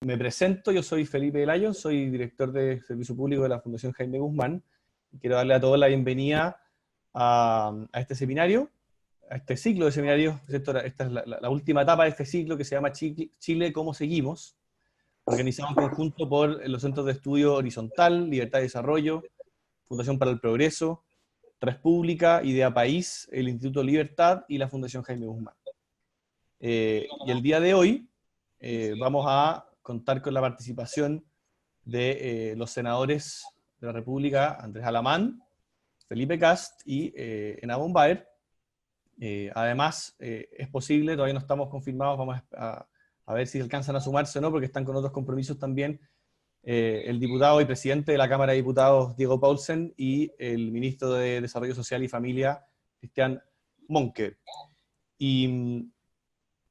Me presento, yo soy Felipe Lyon, soy director de Servicio Público de la Fundación Jaime Guzmán. Quiero darle a todos la bienvenida a este seminario, a este ciclo de seminarios. Esta es la última etapa de este ciclo que se llama Chile, ¿cómo seguimos?, organizado en conjunto por los Centros de Estudio Horizontal, Libertad y Desarrollo, Fundación para el Progreso, República, Idea País, el Instituto Libertad y la Fundación Jaime Guzmán. Y el día de hoy vamos a contar con la participación de los senadores de la República, Andrés Alamán, Felipe Kast y Enabón Baer. Además, es posible, todavía no estamos confirmados, vamos a ver si alcanzan a sumarse o no, porque están con otros compromisos también, el diputado y presidente de la Cámara de Diputados, Diego Paulsen, y el ministro de Desarrollo Social y Familia, Cristian Monker. Y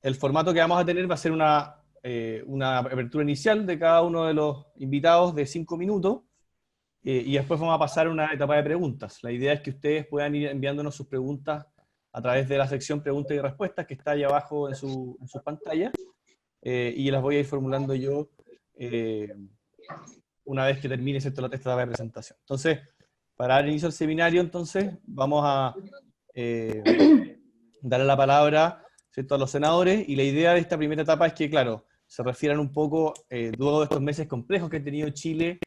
el formato que vamos a tener va a ser una apertura inicial de cada uno de los invitados de 5 minutos, y después vamos a pasar a una etapa de preguntas. La idea es que ustedes puedan ir enviándonos sus preguntas a través de la sección preguntas y respuestas que está ahí abajo en sus pantallas, y las voy a ir formulando yo una vez que termine esta etapa de presentación. Entonces, para dar inicio al seminario, entonces, vamos a darle la palabra, ¿cierto?, a los senadores, y la idea de esta primera etapa es que, claro, se refieran un poco, luego de estos meses complejos que ha tenido Chile,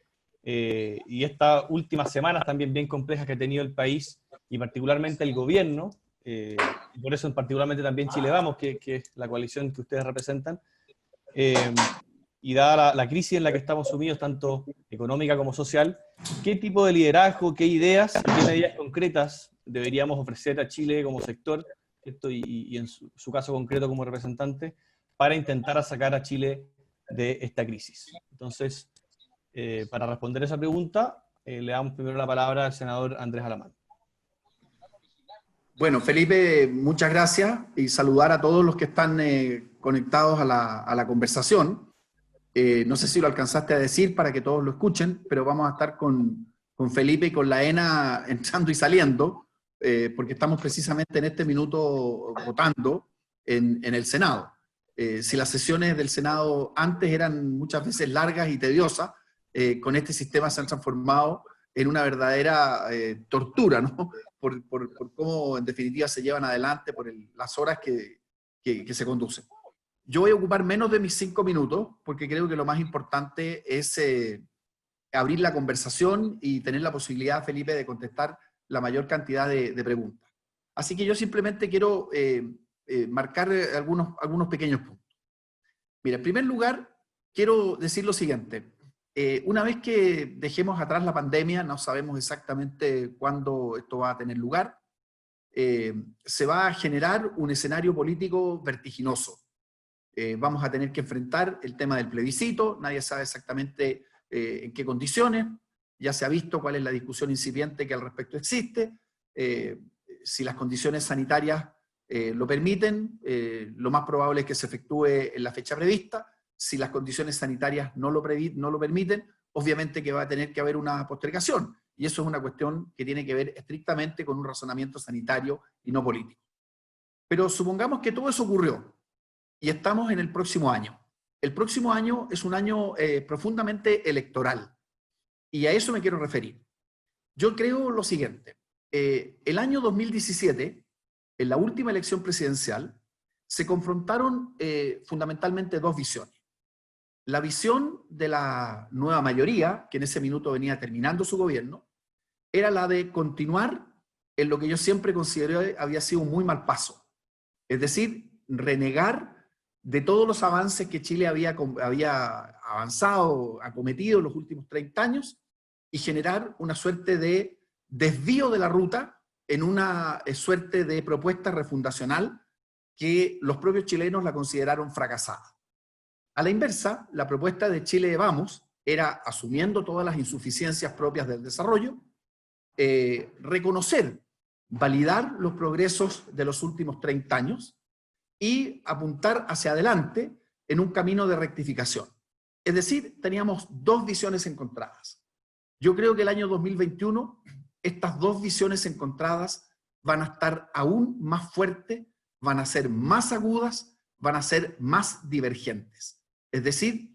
y estas últimas semanas también bien complejas que ha tenido el país, y particularmente el gobierno, y por eso particularmente también Chile Vamos, que es la coalición que ustedes representan, y dada la crisis en la que estamos sumidos, tanto económica como social, ¿qué tipo de liderazgo, qué ideas, qué medidas concretas deberíamos ofrecer a Chile como sector, ¿cierto?, y en su caso concreto como representante, para intentar sacar a Chile de esta crisis? Entonces, para responder esa pregunta, le damos primero la palabra al senador Andrés Alamán. Bueno, Felipe, muchas gracias, y saludar a todos los que están conectados a la conversación. No sé si lo alcanzaste a decir para que todos lo escuchen, pero vamos a estar con Felipe y con la ENA entrando y saliendo, porque estamos precisamente en este minuto votando en el Senado. Si las sesiones del Senado antes eran muchas veces largas y tediosas, con este sistema se han transformado en una verdadera tortura, ¿no? Por cómo en definitiva se llevan adelante, por las horas que se conducen. Yo voy a ocupar menos de mis 5 minutos, porque creo que lo más importante es abrir la conversación y tener la posibilidad, Felipe, de contestar la mayor cantidad de preguntas. Así que yo simplemente quiero marcar algunos pequeños puntos. Mira, en primer lugar, quiero decir lo siguiente. Una vez que dejemos atrás la pandemia, no sabemos exactamente cuándo esto va a tener lugar, se va a generar un escenario político vertiginoso. Vamos a tener que enfrentar el tema del plebiscito, nadie sabe exactamente en qué condiciones, ya se ha visto cuál es la discusión incipiente que al respecto existe, si las condiciones sanitarias lo permiten, lo más probable es que se efectúe en la fecha prevista. Si las condiciones sanitarias no lo permiten, obviamente que va a tener que haber una postergación, y eso es una cuestión que tiene que ver estrictamente con un razonamiento sanitario y no político. Pero supongamos que todo eso ocurrió, y estamos en el próximo año. El próximo año es un año profundamente electoral, y a eso me quiero referir. Yo creo lo siguiente. El año 2017, en la última elección presidencial, se confrontaron fundamentalmente dos visiones. La visión de la nueva mayoría, que en ese minuto venía terminando su gobierno, era la de continuar en lo que yo siempre consideré había sido un muy mal paso. Es decir, renegar de todos los avances que Chile había avanzado, acometido en los últimos 30 años, y generar una suerte de desvío de la ruta en una suerte de propuesta refundacional que los propios chilenos la consideraron fracasada. A la inversa, la propuesta de Chile Vamos era, asumiendo todas las insuficiencias propias del desarrollo, reconocer, validar los progresos de los últimos 30 años y apuntar hacia adelante en un camino de rectificación. Es decir, teníamos dos visiones encontradas. Yo creo que el año 2021, estas dos visiones encontradas van a estar aún más fuertes, van a ser más agudas, van a ser más divergentes. Es decir,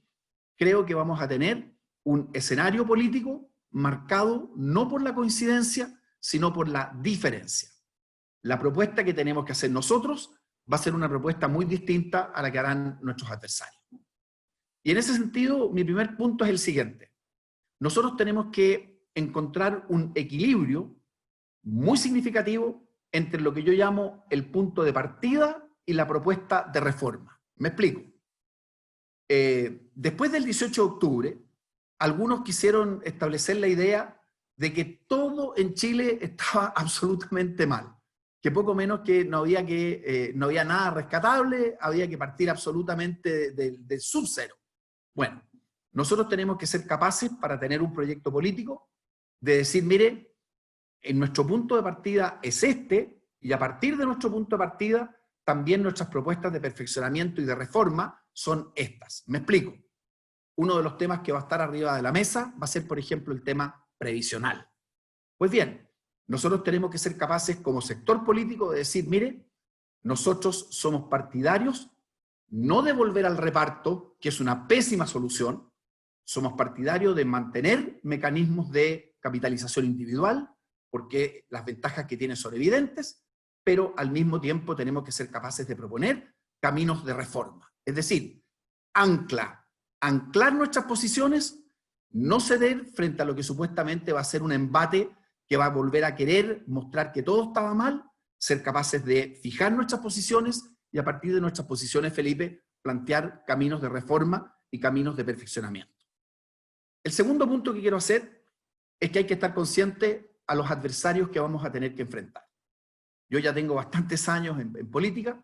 creo que vamos a tener un escenario político marcado no por la coincidencia, sino por la diferencia. La propuesta que tenemos que hacer nosotros va a ser una propuesta muy distinta a la que harán nuestros adversarios. Y en ese sentido, mi primer punto es el siguiente. Nosotros tenemos que encontrar un equilibrio muy significativo entre lo que yo llamo el punto de partida y la propuesta de reforma. Me explico. Después del 18 de octubre, algunos quisieron establecer la idea de que todo en Chile estaba absolutamente mal, que poco menos que no había nada rescatable, había que partir absolutamente del sub-cero. Bueno, nosotros tenemos que ser capaces, para tener un proyecto político, de decir, mire, en nuestro punto de partida es este, y a partir de nuestro punto de partida, también nuestras propuestas de perfeccionamiento y de reforma son estas. Me explico. Uno de los temas que va a estar arriba de la mesa va a ser, por ejemplo, el tema previsional. Pues bien, nosotros tenemos que ser capaces como sector político de decir, mire, nosotros somos partidarios no de volver al reparto, que es una pésima solución, somos partidarios de mantener mecanismos de capitalización individual, porque las ventajas que tiene son evidentes, pero al mismo tiempo tenemos que ser capaces de proponer caminos de reforma. Es decir, anclar nuestras posiciones, no ceder frente a lo que supuestamente va a ser un embate que va a volver a querer mostrar que todo estaba mal, ser capaces de fijar nuestras posiciones y a partir de nuestras posiciones, Felipe, plantear caminos de reforma y caminos de perfeccionamiento. El segundo punto que quiero hacer es que hay que estar consciente a los adversarios que vamos a tener que enfrentar. Yo ya tengo bastantes años en política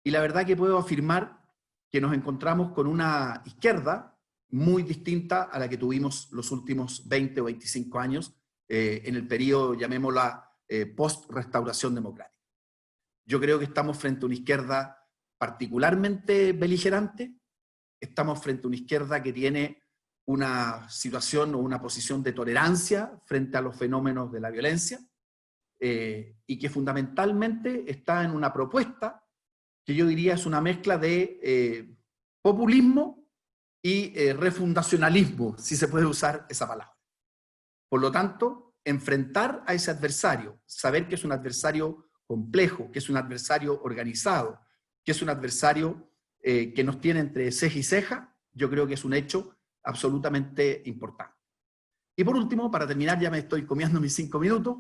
y la verdad que puedo afirmar que nos encontramos con una izquierda muy distinta a la que tuvimos los últimos 20 o 25 años en el periodo, llamémosla, post-restauración democrática. Yo creo que estamos frente a una izquierda particularmente beligerante, estamos frente a una izquierda que tiene una situación o una posición de tolerancia frente a los fenómenos de la violencia, y que fundamentalmente está en una propuesta que yo diría es una mezcla de populismo y refundacionalismo, si se puede usar esa palabra. Por lo tanto, enfrentar a ese adversario, saber que es un adversario complejo, que es un adversario organizado, que es un adversario que nos tiene entre ceja y ceja, yo creo que es un hecho absolutamente importante. Y por último, para terminar, ya me estoy comiendo mis 5 minutos,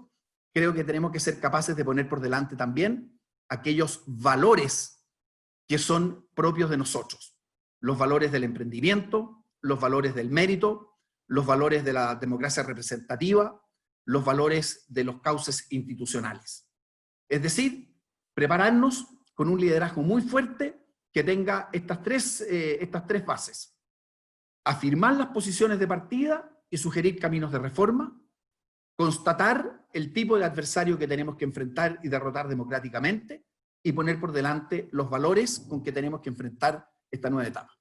creo que tenemos que ser capaces de poner por delante también aquellos valores que son propios de nosotros. Los valores del emprendimiento, los valores del mérito, los valores de la democracia representativa, los valores de los cauces institucionales. Es decir, prepararnos con un liderazgo muy fuerte que tenga estas tres bases. Afirmar las posiciones de partida y sugerir caminos de reforma, constatar el tipo de adversario que tenemos que enfrentar y derrotar democráticamente, y poner por delante los valores con que tenemos que enfrentar esta nueva etapa.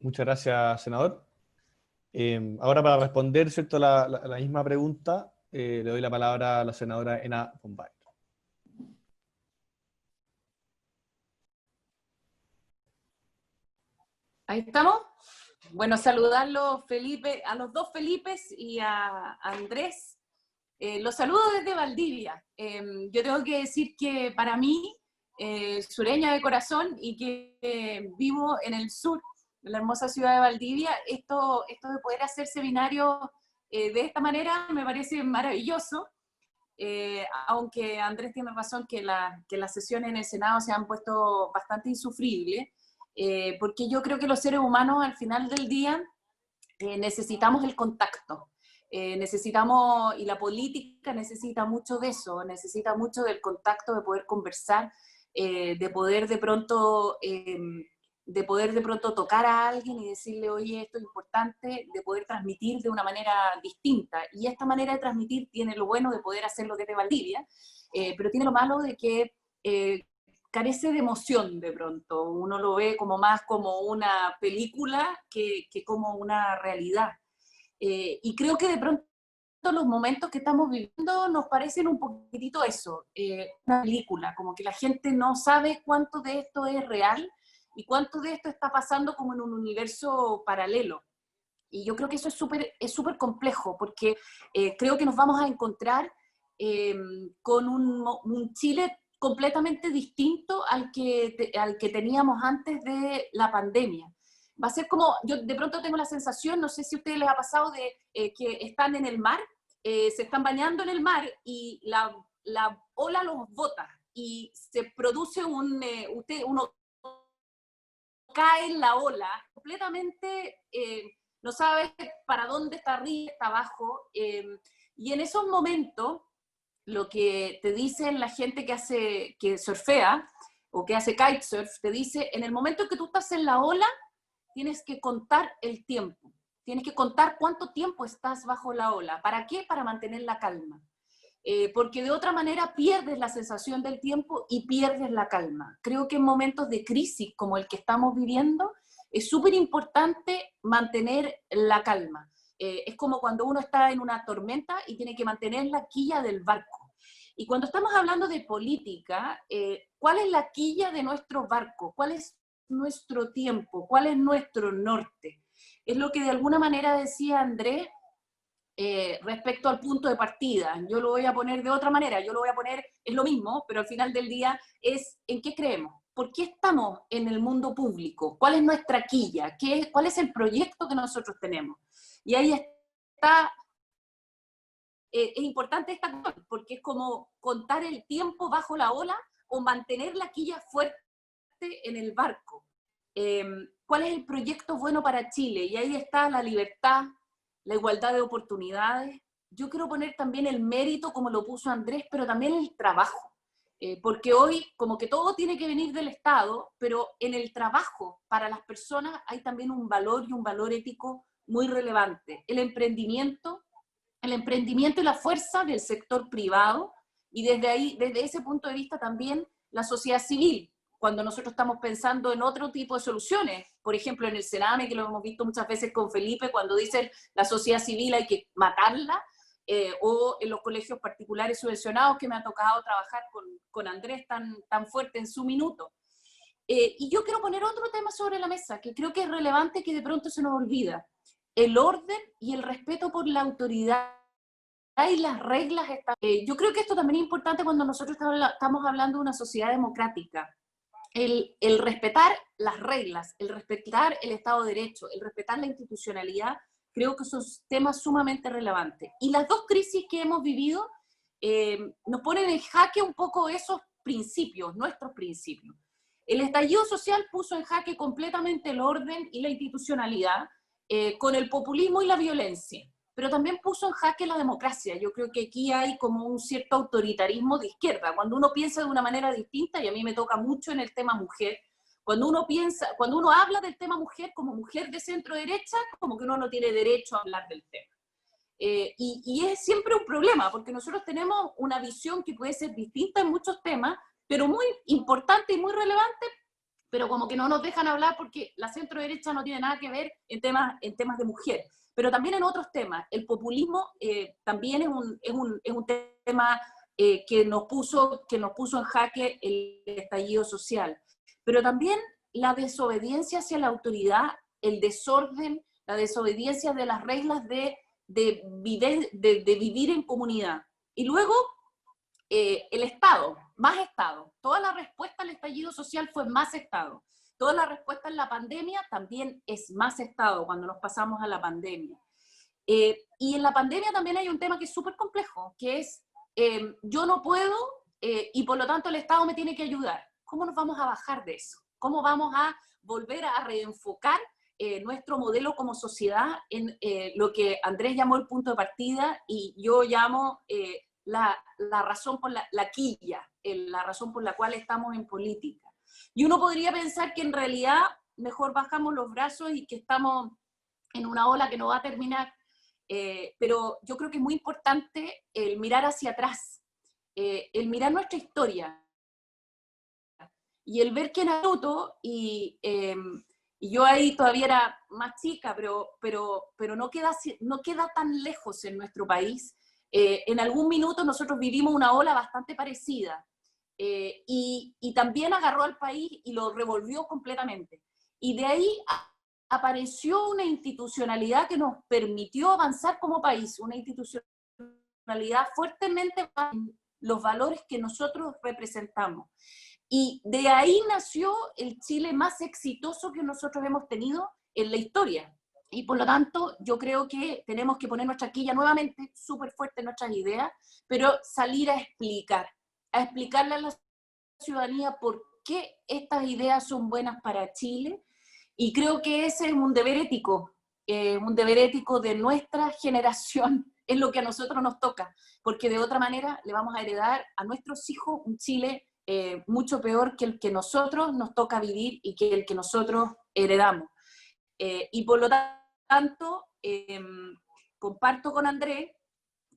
Muchas gracias, senador. Ahora, para responder, ¿cierto?, la misma pregunta, le doy la palabra a la senadora Ena von Baer. Ahí estamos. Bueno, saludarlo, Felipe, a los dos Felipes y a Andrés. Los saludo desde Valdivia. Yo tengo que decir que para mí, sureña de corazón y que vivo en el sur, en la hermosa ciudad de Valdivia, esto de poder hacer seminarios de esta manera me parece maravilloso. Aunque Andrés tiene razón que las sesiones en el Senado se han puesto bastante insufribles, porque yo creo que los seres humanos al final del día necesitamos el contacto, necesitamos, y la política necesita mucho de eso, necesita mucho del contacto, de poder conversar, de poder de pronto tocar a alguien y decirle, oye, esto es importante, de poder transmitir de una manera distinta. Y esta manera de transmitir tiene lo bueno de poder hacerlo desde Valdivia, pero tiene lo malo de que carece de emoción de pronto. Uno lo ve como más como una película que como una realidad. Y creo que de pronto los momentos que estamos viviendo nos parecen un poquitito eso, una película, como que la gente no sabe cuánto de esto es real y cuánto de esto está pasando como en un universo paralelo. Y yo creo que eso es súper complejo, porque creo que nos vamos a encontrar con un Chile completamente distinto al que teníamos antes de la pandemia. Va a ser como, yo de pronto tengo la sensación, no sé si a ustedes les ha pasado, de que están en el mar, se están bañando en el mar y la ola los bota y se produce uno cae en la ola completamente, no sabe para dónde está arriba, está abajo, y en esos momentos lo que te dicen la gente que surfea o que hace kitesurf, te dice, en el momento en que tú estás en la ola, tienes que contar el tiempo. Tienes que contar cuánto tiempo estás bajo la ola. ¿Para qué? Para mantener la calma. Porque de otra manera pierdes la sensación del tiempo y pierdes la calma. Creo que en momentos de crisis como el que estamos viviendo, es súper importante mantener la calma. Es como cuando uno está en una tormenta y tiene que mantener la quilla del barco. Y cuando estamos hablando de política, ¿cuál es la quilla de nuestro barco? ¿Cuál es nuestro tiempo? ¿Cuál es nuestro norte? Es lo que de alguna manera decía Andrés respecto al punto de partida. Yo lo voy a poner de otra manera, yo lo voy a poner, es lo mismo, pero al final del día es en qué creemos. ¿Por qué estamos en el mundo público? ¿Cuál es nuestra quilla? ¿Cuál es el proyecto que nosotros tenemos? Y ahí está, es importante esta cosa, porque es como contar el tiempo bajo la ola o mantener la quilla fuerte en el barco. ¿Cuál es el proyecto bueno para Chile? Y ahí está la libertad, la igualdad de oportunidades. Yo quiero poner también el mérito, como lo puso Andrés, pero también el trabajo. Porque hoy como que todo tiene que venir del Estado, pero en el trabajo para las personas hay también un valor y un valor ético muy relevante. El emprendimiento y la fuerza del sector privado, y desde ahí, desde ese punto de vista también la sociedad civil, cuando nosotros estamos pensando en otro tipo de soluciones, por ejemplo en el Sename, que lo hemos visto muchas veces con Felipe, cuando dicen la sociedad civil hay que matarla, o en los colegios particulares subvencionados, que me ha tocado trabajar con Andrés tan fuerte en su minuto. Y yo quiero poner otro tema sobre la mesa, que creo que es relevante, que de pronto se nos olvida: el orden y el respeto por la autoridad y las reglas. Yo creo que esto también es importante cuando nosotros estamos hablando de una sociedad democrática. El respetar las reglas, el respetar el Estado de Derecho, el respetar la institucionalidad, creo que son temas sumamente relevantes. Y las dos crisis que hemos vivido nos ponen en jaque un poco esos principios, nuestros principios. El estallido social puso en jaque completamente el orden y la institucionalidad con el populismo y la violencia, pero también puso en jaque la democracia. Yo creo que aquí hay como un cierto autoritarismo de izquierda, cuando uno piensa de una manera distinta, y a mí me toca mucho en el tema mujer, cuando uno habla del tema mujer como mujer de centro derecha, como que uno no tiene derecho a hablar del tema. Y es siempre un problema, porque nosotros tenemos una visión que puede ser distinta en muchos temas, pero muy importante y muy relevante, pero como que no nos dejan hablar porque la centro derecha no tiene nada que ver en temas de mujer. Pero también en otros temas. El populismo también es un tema que nos puso en jaque el estallido social. Pero también la desobediencia hacia la autoridad, el desorden, la desobediencia de las reglas de vivir en comunidad. Y luego el Estado, más Estado. Toda la respuesta al estallido social fue más Estado. Toda la respuesta en la pandemia también es más Estado cuando nos pasamos a la pandemia. Y en la pandemia también hay un tema que es súper complejo, que es yo no puedo y por lo tanto el Estado me tiene que ayudar. ¿Cómo nos vamos a bajar de eso? ¿Cómo vamos a volver a reenfocar nuestro modelo como sociedad en lo que Andrés llamó el punto de partida y yo llamo la razón por la quilla, la razón por la cual estamos en política? Y uno podría pensar que en realidad mejor bajamos los brazos y que estamos en una ola que no va a terminar, pero yo creo que es muy importante el mirar hacia atrás, el mirar nuestra historia y el ver que Naruto Y yo ahí todavía era más chica, pero no queda tan lejos en nuestro país. En algún minuto nosotros vivimos una ola bastante parecida, y también agarró al país y lo revolvió completamente. Y de ahí apareció una institucionalidad que nos permitió avanzar como país, una institucionalidad fuertemente en los valores que nosotros representamos. Y de ahí nació el Chile más exitoso que nosotros hemos tenido en la historia. Y por lo tanto, yo creo que tenemos que poner nuestra quilla nuevamente súper fuerte en nuestras ideas, pero salir a explicarle a la ciudadanía por qué estas ideas son buenas para Chile. Y creo que ese es un deber ético de nuestra generación, es lo que a nosotros nos toca, porque de otra manera le vamos a heredar a nuestros hijos un Chile mucho peor que el que nosotros nos toca vivir y que el que nosotros heredamos. Y por lo tanto, comparto con Andrés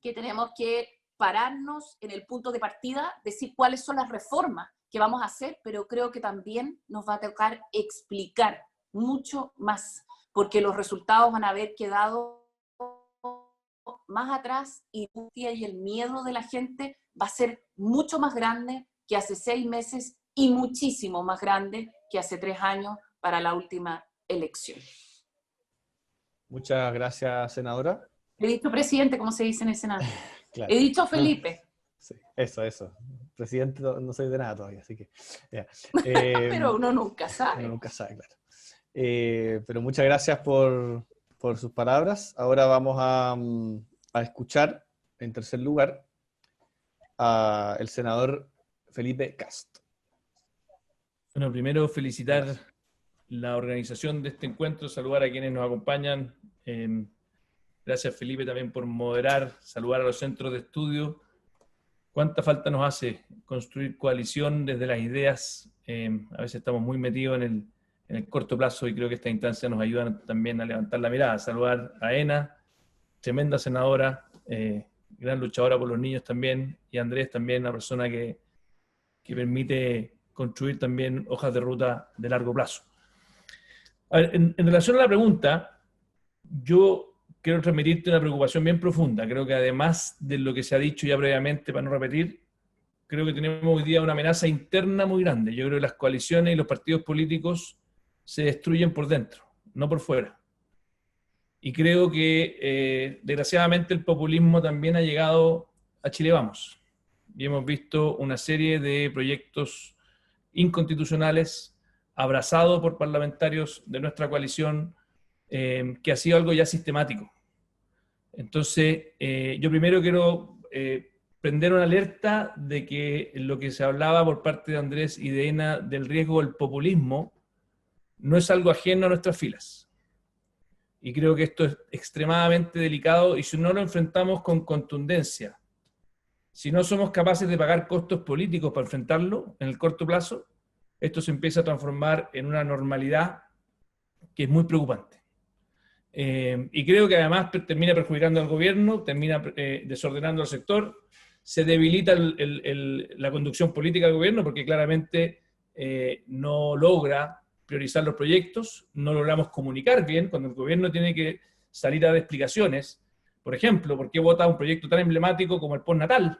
que tenemos que pararnos en el punto de partida, decir cuáles son las reformas que vamos a hacer, pero creo que también nos va a tocar explicar mucho más, porque los resultados van a haber quedado más atrás y el miedo de la gente va a ser mucho más grande que hace 6 meses y muchísimo más grande que hace 3 años para la última elección. Muchas gracias, senadora. He dicho presidente, como se dice en el Senado. Claro. He dicho Felipe. Sí, eso. Presidente no soy de nada todavía, así que... Yeah. Pero uno nunca sabe. Uno nunca sabe, claro. Pero muchas gracias por sus palabras. Ahora vamos a escuchar, en tercer lugar, al senador Felipe Kast. Bueno, primero felicitar la organización de este encuentro, saludar a quienes nos acompañan. Gracias, Felipe, también por moderar, saludar a los centros de estudio. ¿Cuánta falta nos hace construir coalición desde las ideas? A veces estamos muy metidos en el corto plazo y creo que esta instancia nos ayuda también a levantar la mirada. Saludar a Ena, tremenda senadora, gran luchadora por los niños también, y a Andrés también, una persona que permite construir también hojas de ruta de largo plazo. A ver, en relación a la pregunta, yo quiero transmitirte una preocupación bien profunda. Creo que además de lo que se ha dicho ya previamente, para no repetir, creo que tenemos hoy día una amenaza interna muy grande. Yo creo que las coaliciones y los partidos políticos se destruyen por dentro, no por fuera. Y creo que, desgraciadamente, el populismo también ha llegado a Chile Vamos. Y hemos visto una serie de proyectos inconstitucionales abrazados por parlamentarios de nuestra coalición, que ha sido algo ya sistemático. Entonces, yo primero quiero prender una alerta de que lo que se hablaba por parte de Andrés y de Ena del riesgo del populismo no es algo ajeno a nuestras filas. Y creo que esto es extremadamente delicado, y si no lo enfrentamos con contundencia, si no somos capaces de pagar costos políticos para enfrentarlo en el corto plazo, esto se empieza a transformar en una normalidad que es muy preocupante. Y creo que además termina perjudicando al gobierno, termina desordenando al sector, se debilita la conducción política del gobierno porque claramente no logra priorizar los proyectos, no logramos comunicar bien cuando el gobierno tiene que salir a dar explicaciones. Por ejemplo, ¿por qué vota un proyecto tan emblemático como el postnatal?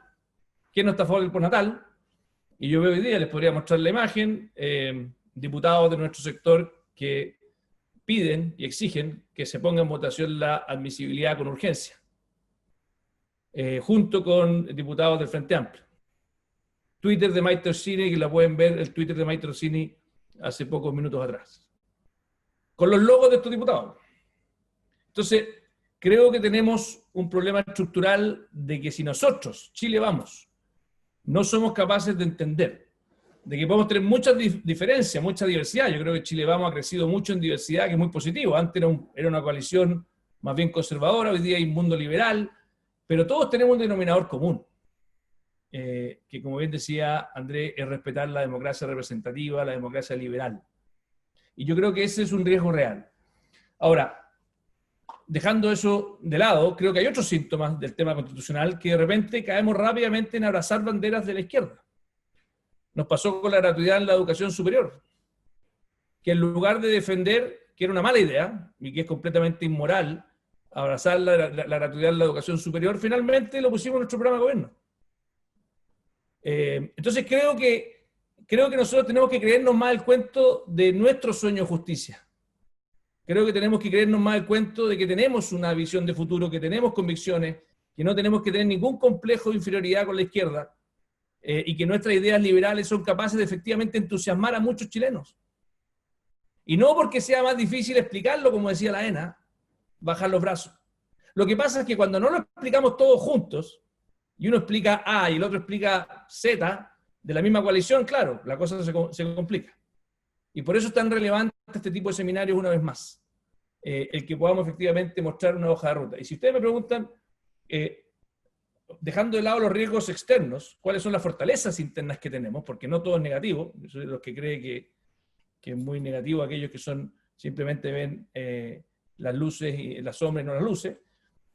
¿Quién no está a favor del postnatal? Y yo veo hoy día, les podría mostrar la imagen, diputados de nuestro sector que piden y exigen que se ponga en votación la admisibilidad con urgencia, junto con diputados del Frente Amplio. Twitter de Mike Torsini, que la pueden ver, el Twitter de Mike Torsini hace pocos minutos atrás, con los logos de estos diputados. Entonces, creo que tenemos un problema estructural de que si nosotros, Chile Vamos, no somos capaces de entender de que podemos tener muchas diferencias, mucha diversidad. Yo creo que Chile Vamos ha crecido mucho en diversidad, que es muy positivo. Antes era una coalición más bien conservadora, hoy día hay un mundo liberal, pero todos tenemos un denominador común, que como bien decía Andrés, es respetar la democracia representativa, la democracia liberal. Y yo creo que ese es un riesgo real. Ahora, dejando eso de lado, creo que hay otros síntomas del tema constitucional que de repente caemos rápidamente en abrazar banderas de la izquierda. Nos pasó con la gratuidad en la educación superior. que en lugar de defender, que era una mala idea y que es completamente inmoral, abrazar la gratuidad de la educación superior, finalmente lo pusimos en nuestro programa de gobierno. Entonces creo que nosotros tenemos que creernos más el cuento de nuestro sueño de justicia. Creo que tenemos que creernos más el cuento de que tenemos una visión de futuro, que tenemos convicciones, que no tenemos que tener ningún complejo de inferioridad con la izquierda, y que nuestras ideas liberales son capaces de efectivamente entusiasmar a muchos chilenos. Y no porque sea más difícil explicarlo, como decía la ENA, bajar los brazos. Lo que pasa es que cuando no lo explicamos todos juntos, y uno explica A y el otro explica Z, de la misma coalición, claro, la cosa se complica. Y por eso es tan relevante este tipo de seminarios una vez más. El que podamos efectivamente mostrar una hoja de ruta. Y si ustedes me preguntan, dejando de lado los riesgos externos, ¿cuáles son las fortalezas internas que tenemos? Porque no todo es negativo. Yo soy de los que cree que es muy negativo aquellos que simplemente ven las luces y las sombras y no las luces.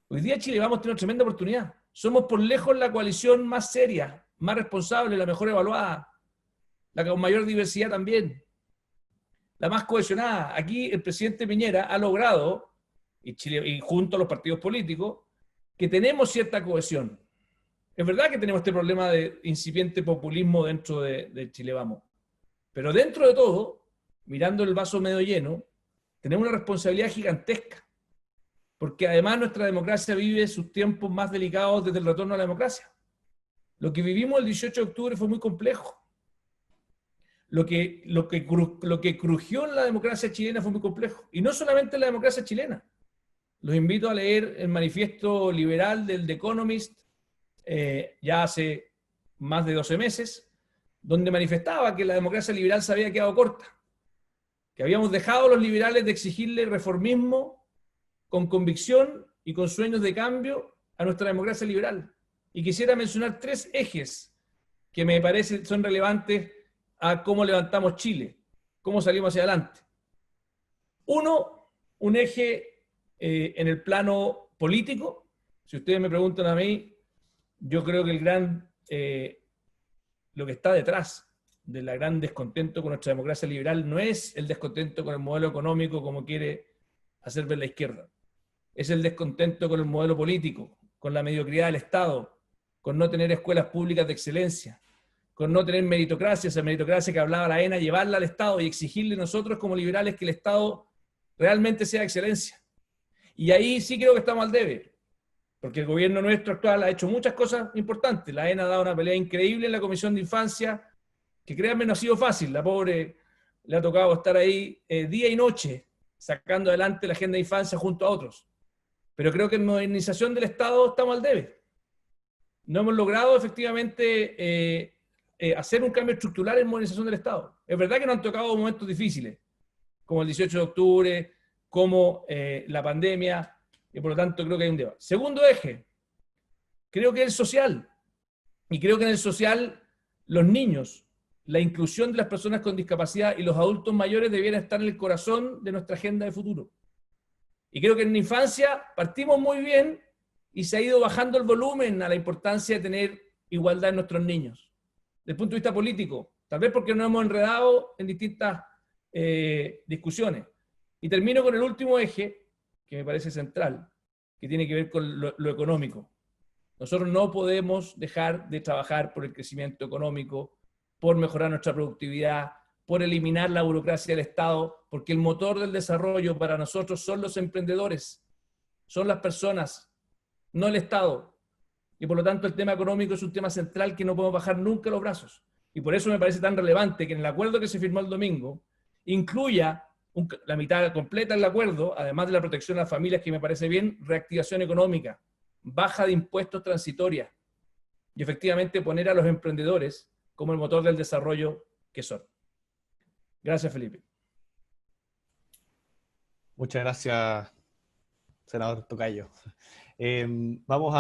Hoy día Chile vamos a tener una tremenda oportunidad. Somos por lejos la coalición más seria, más responsable, la mejor evaluada, la con mayor diversidad también, la más cohesionada. Aquí el presidente Piñera ha logrado, y junto a los partidos políticos, que tenemos cierta cohesión. Es verdad que tenemos este problema de incipiente populismo dentro de Chile Vamos, pero dentro de todo, mirando el vaso medio lleno, tenemos una responsabilidad gigantesca, porque además nuestra democracia vive sus tiempos más delicados desde el retorno a la democracia. Lo que vivimos el 18 de octubre fue muy complejo. Lo que crujió en la democracia chilena fue muy complejo. Y no solamente en la democracia chilena. Los invito a leer el manifiesto liberal del The Economist, ya hace más de 12 meses, donde manifestaba que la democracia liberal se había quedado corta, que habíamos dejado los liberales de exigirle reformismo con convicción y con sueños de cambio a nuestra democracia liberal. Y quisiera mencionar 3 ejes que me parece son relevantes a cómo levantamos Chile, cómo salimos hacia adelante. Uno, un eje en el plano político. Si ustedes me preguntan a mí, yo creo que lo que está detrás del gran descontento con nuestra democracia liberal no es el descontento con el modelo económico como quiere hacer ver la izquierda. Es el descontento con el modelo político, con la mediocridad del Estado, con no tener escuelas públicas de excelencia, con no tener meritocracia, esa meritocracia que hablaba la ENA, llevarla al Estado y exigirle nosotros como liberales que el Estado realmente sea excelencia. Y ahí sí creo que estamos al debe, porque el gobierno nuestro actual ha hecho muchas cosas importantes. La ENA ha dado una pelea increíble en la Comisión de Infancia, que créanme no ha sido fácil. La pobre le ha tocado estar ahí día y noche, sacando adelante la agenda de infancia junto a otros. Pero creo que en modernización del Estado estamos al debe. No hemos logrado efectivamente hacer un cambio estructural en modernización del Estado. Es verdad que nos han tocado momentos difíciles, como el 18 de octubre, como la pandemia, y por lo tanto creo que hay un debate. Segundo eje, creo que es el social. Y creo que en el social los niños, la inclusión de las personas con discapacidad y los adultos mayores debieran estar en el corazón de nuestra agenda de futuro. Y creo que en la infancia partimos muy bien y se ha ido bajando el volumen a la importancia de tener igualdad en nuestros niños. Desde el punto de vista político, tal vez porque nos hemos enredado en distintas discusiones. Y termino con el último eje, que me parece central, que tiene que ver con lo económico. Nosotros no podemos dejar de trabajar por el crecimiento económico, por mejorar nuestra productividad, por eliminar la burocracia del Estado, porque el motor del desarrollo para nosotros son los emprendedores, son las personas, no el Estado. Y por lo tanto el tema económico es un tema central que no podemos bajar nunca los brazos. Y por eso me parece tan relevante que en el acuerdo que se firmó el domingo incluya la mitad completa del acuerdo, además de la protección a las familias, que me parece bien, reactivación económica, baja de impuestos transitoria y efectivamente poner a los emprendedores como el motor del desarrollo que son. Gracias, Felipe. Muchas gracias, senador Tocayo. Vamos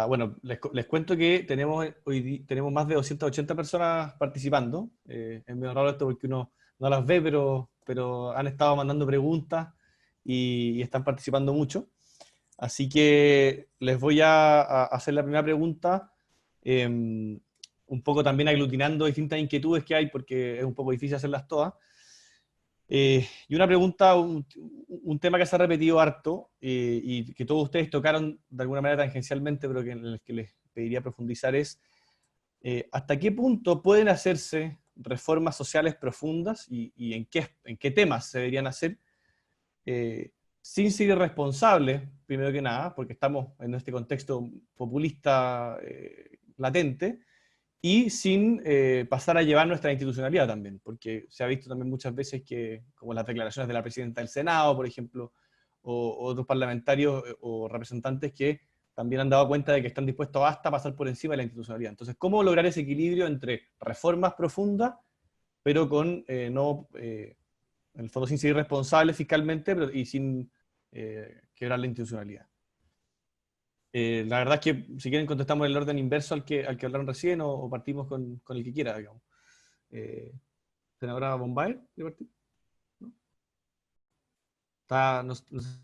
bueno, les cuento que tenemos más de 280 personas participando. Es medio raro esto porque uno no las ve, pero han estado mandando preguntas y están participando mucho. Así que les voy a hacer la primera pregunta. un poco también aglutinando distintas inquietudes que hay, porque es un poco difícil hacerlas todas. Y una pregunta, un tema que se ha repetido harto y que todos ustedes tocaron de alguna manera tangencialmente, pero en el que les pediría profundizar es ¿hasta qué punto pueden hacerse reformas sociales profundas y en qué temas se deberían hacer sin ser irresponsables, primero que nada, porque estamos en este contexto populista latente, y sin pasar a llevar nuestra institucionalidad también, porque se ha visto también muchas veces que, como las declaraciones de la presidenta del Senado, por ejemplo, o otros parlamentarios o representantes que también han dado cuenta de que están dispuestos hasta pasar por encima de la institucionalidad. Entonces, ¿cómo lograr ese equilibrio entre reformas profundas, pero con en el fondo sin ser irresponsables fiscalmente y sin quebrar la institucionalidad? La verdad es que si quieren contestamos en el orden inverso al que hablaron recién o partimos con el que quiera, digamos. Senadora Bombay, ¿de partir? ¿No? No sé.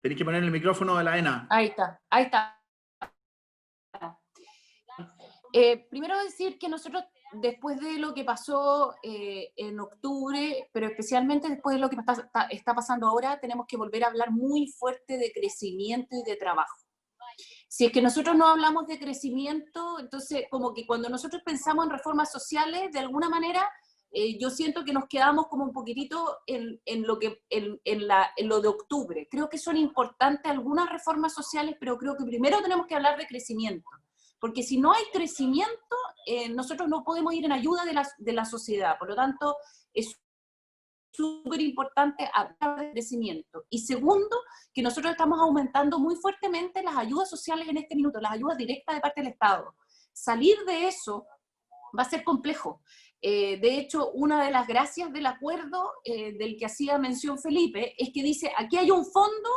Tenéis que poner el micrófono de la ENA. Ahí está, ahí está. Primero decir que nosotros, después de lo que pasó en octubre, pero especialmente después de lo que está pasando ahora, tenemos que volver a hablar muy fuerte de crecimiento y de trabajo. Si es que nosotros no hablamos de crecimiento, entonces como que cuando nosotros pensamos en reformas sociales, de alguna manera, yo siento que nos quedamos como un poquitito en lo de octubre. Creo que son importantes algunas reformas sociales, pero creo que primero tenemos que hablar de crecimiento. Porque si no hay crecimiento, nosotros no podemos ir en ayuda de la sociedad. Por lo tanto, es súper importante hablar de crecimiento. Y segundo, que nosotros estamos aumentando muy fuertemente las ayudas sociales en este minuto, las ayudas directas de parte del Estado. Salir de eso va a ser complejo. De hecho, una de las gracias del acuerdo del que hacía mención Felipe es que dice, aquí hay un fondo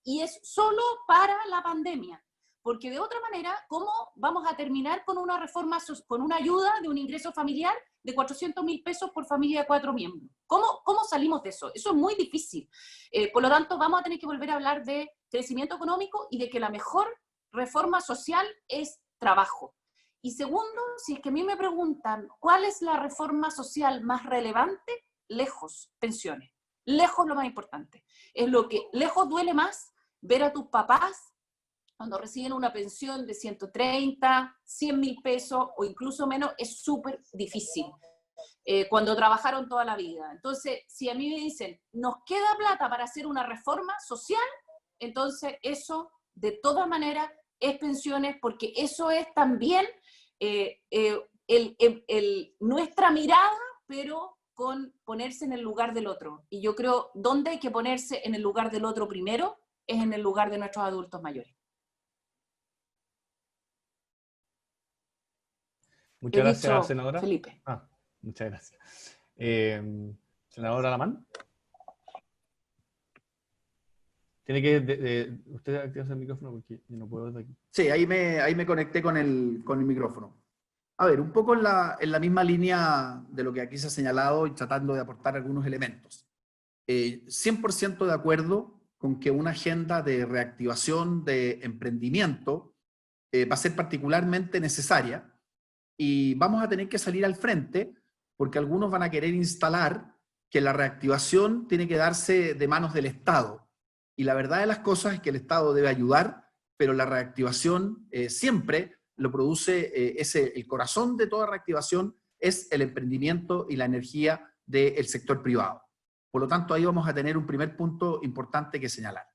y es solo para la pandemia. Porque de otra manera, ¿cómo vamos a terminar con una reforma, con una ayuda de un ingreso familiar de 400.000 pesos por familia de 4 miembros? ¿Cómo salimos de eso? Eso es muy difícil. Por lo tanto, vamos a tener que volver a hablar de crecimiento económico y de que la mejor reforma social es trabajo. Y segundo, si es que a mí me preguntan, ¿cuál es la reforma social más relevante? Lejos, pensiones. Lejos lo más importante. Es lo que lejos duele más ver a tus papás cuando reciben una pensión de 130, 100.000 pesos o incluso menos, es súper difícil. Cuando trabajaron toda la vida. Entonces, si a mí me dicen, nos queda plata para hacer una reforma social, entonces eso, de todas maneras, es pensiones, porque eso es también nuestra mirada, pero con ponerse en el lugar del otro. Y yo creo, ¿dónde hay que ponerse en el lugar del otro primero? Es en el lugar de nuestros adultos mayores. Muchas gracias, senadora. Felipe. Muchas gracias. Senadora Alamán. Tiene que usted activar el micrófono porque yo no puedo desde aquí. Sí, ahí me conecté con el micrófono. A ver, un poco en la misma línea de lo que aquí se ha señalado y tratando de aportar algunos elementos. 100% de acuerdo con que una agenda de reactivación de emprendimiento va a ser particularmente necesaria y vamos a tener que salir al frente porque algunos van a querer instalar que la reactivación tiene que darse de manos del Estado. Y la verdad de las cosas es que el Estado debe ayudar, pero la reactivación siempre lo produce, el corazón de toda reactivación es el emprendimiento y la energía del sector privado. Por lo tanto, ahí vamos a tener un primer punto importante que señalar.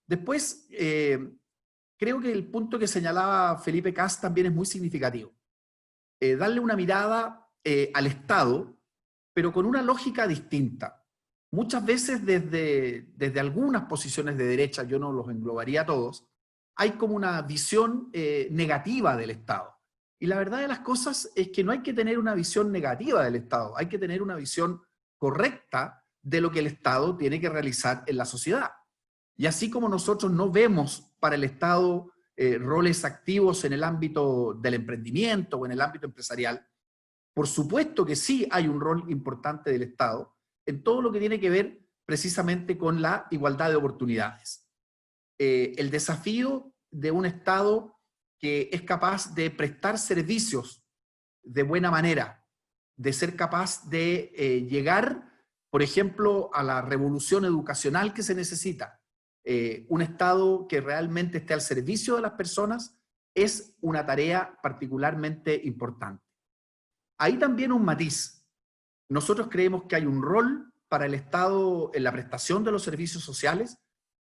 Después, creo que el punto que señalaba Felipe Kast también es muy significativo. Darle una mirada al Estado, pero con una lógica distinta. Muchas veces desde algunas posiciones de derecha, yo no los englobaría a todos, hay como una visión negativa del Estado. Y la verdad de las cosas es que no hay que tener una visión negativa del Estado, hay que tener una visión correcta de lo que el Estado tiene que realizar en la sociedad. Y así como nosotros no vemos para el Estado roles activos en el ámbito del emprendimiento o en el ámbito empresarial, Por supuesto que sí hay un rol importante del Estado en todo lo que tiene que ver precisamente con la igualdad de oportunidades. El desafío de un Estado que es capaz de prestar servicios de buena manera, de ser capaz de llegar, por ejemplo, a la revolución educacional que se necesita. Un Estado que realmente esté al servicio de las personas es una tarea particularmente importante. Hay también un matiz. Nosotros creemos que hay un rol para el Estado en la prestación de los servicios sociales,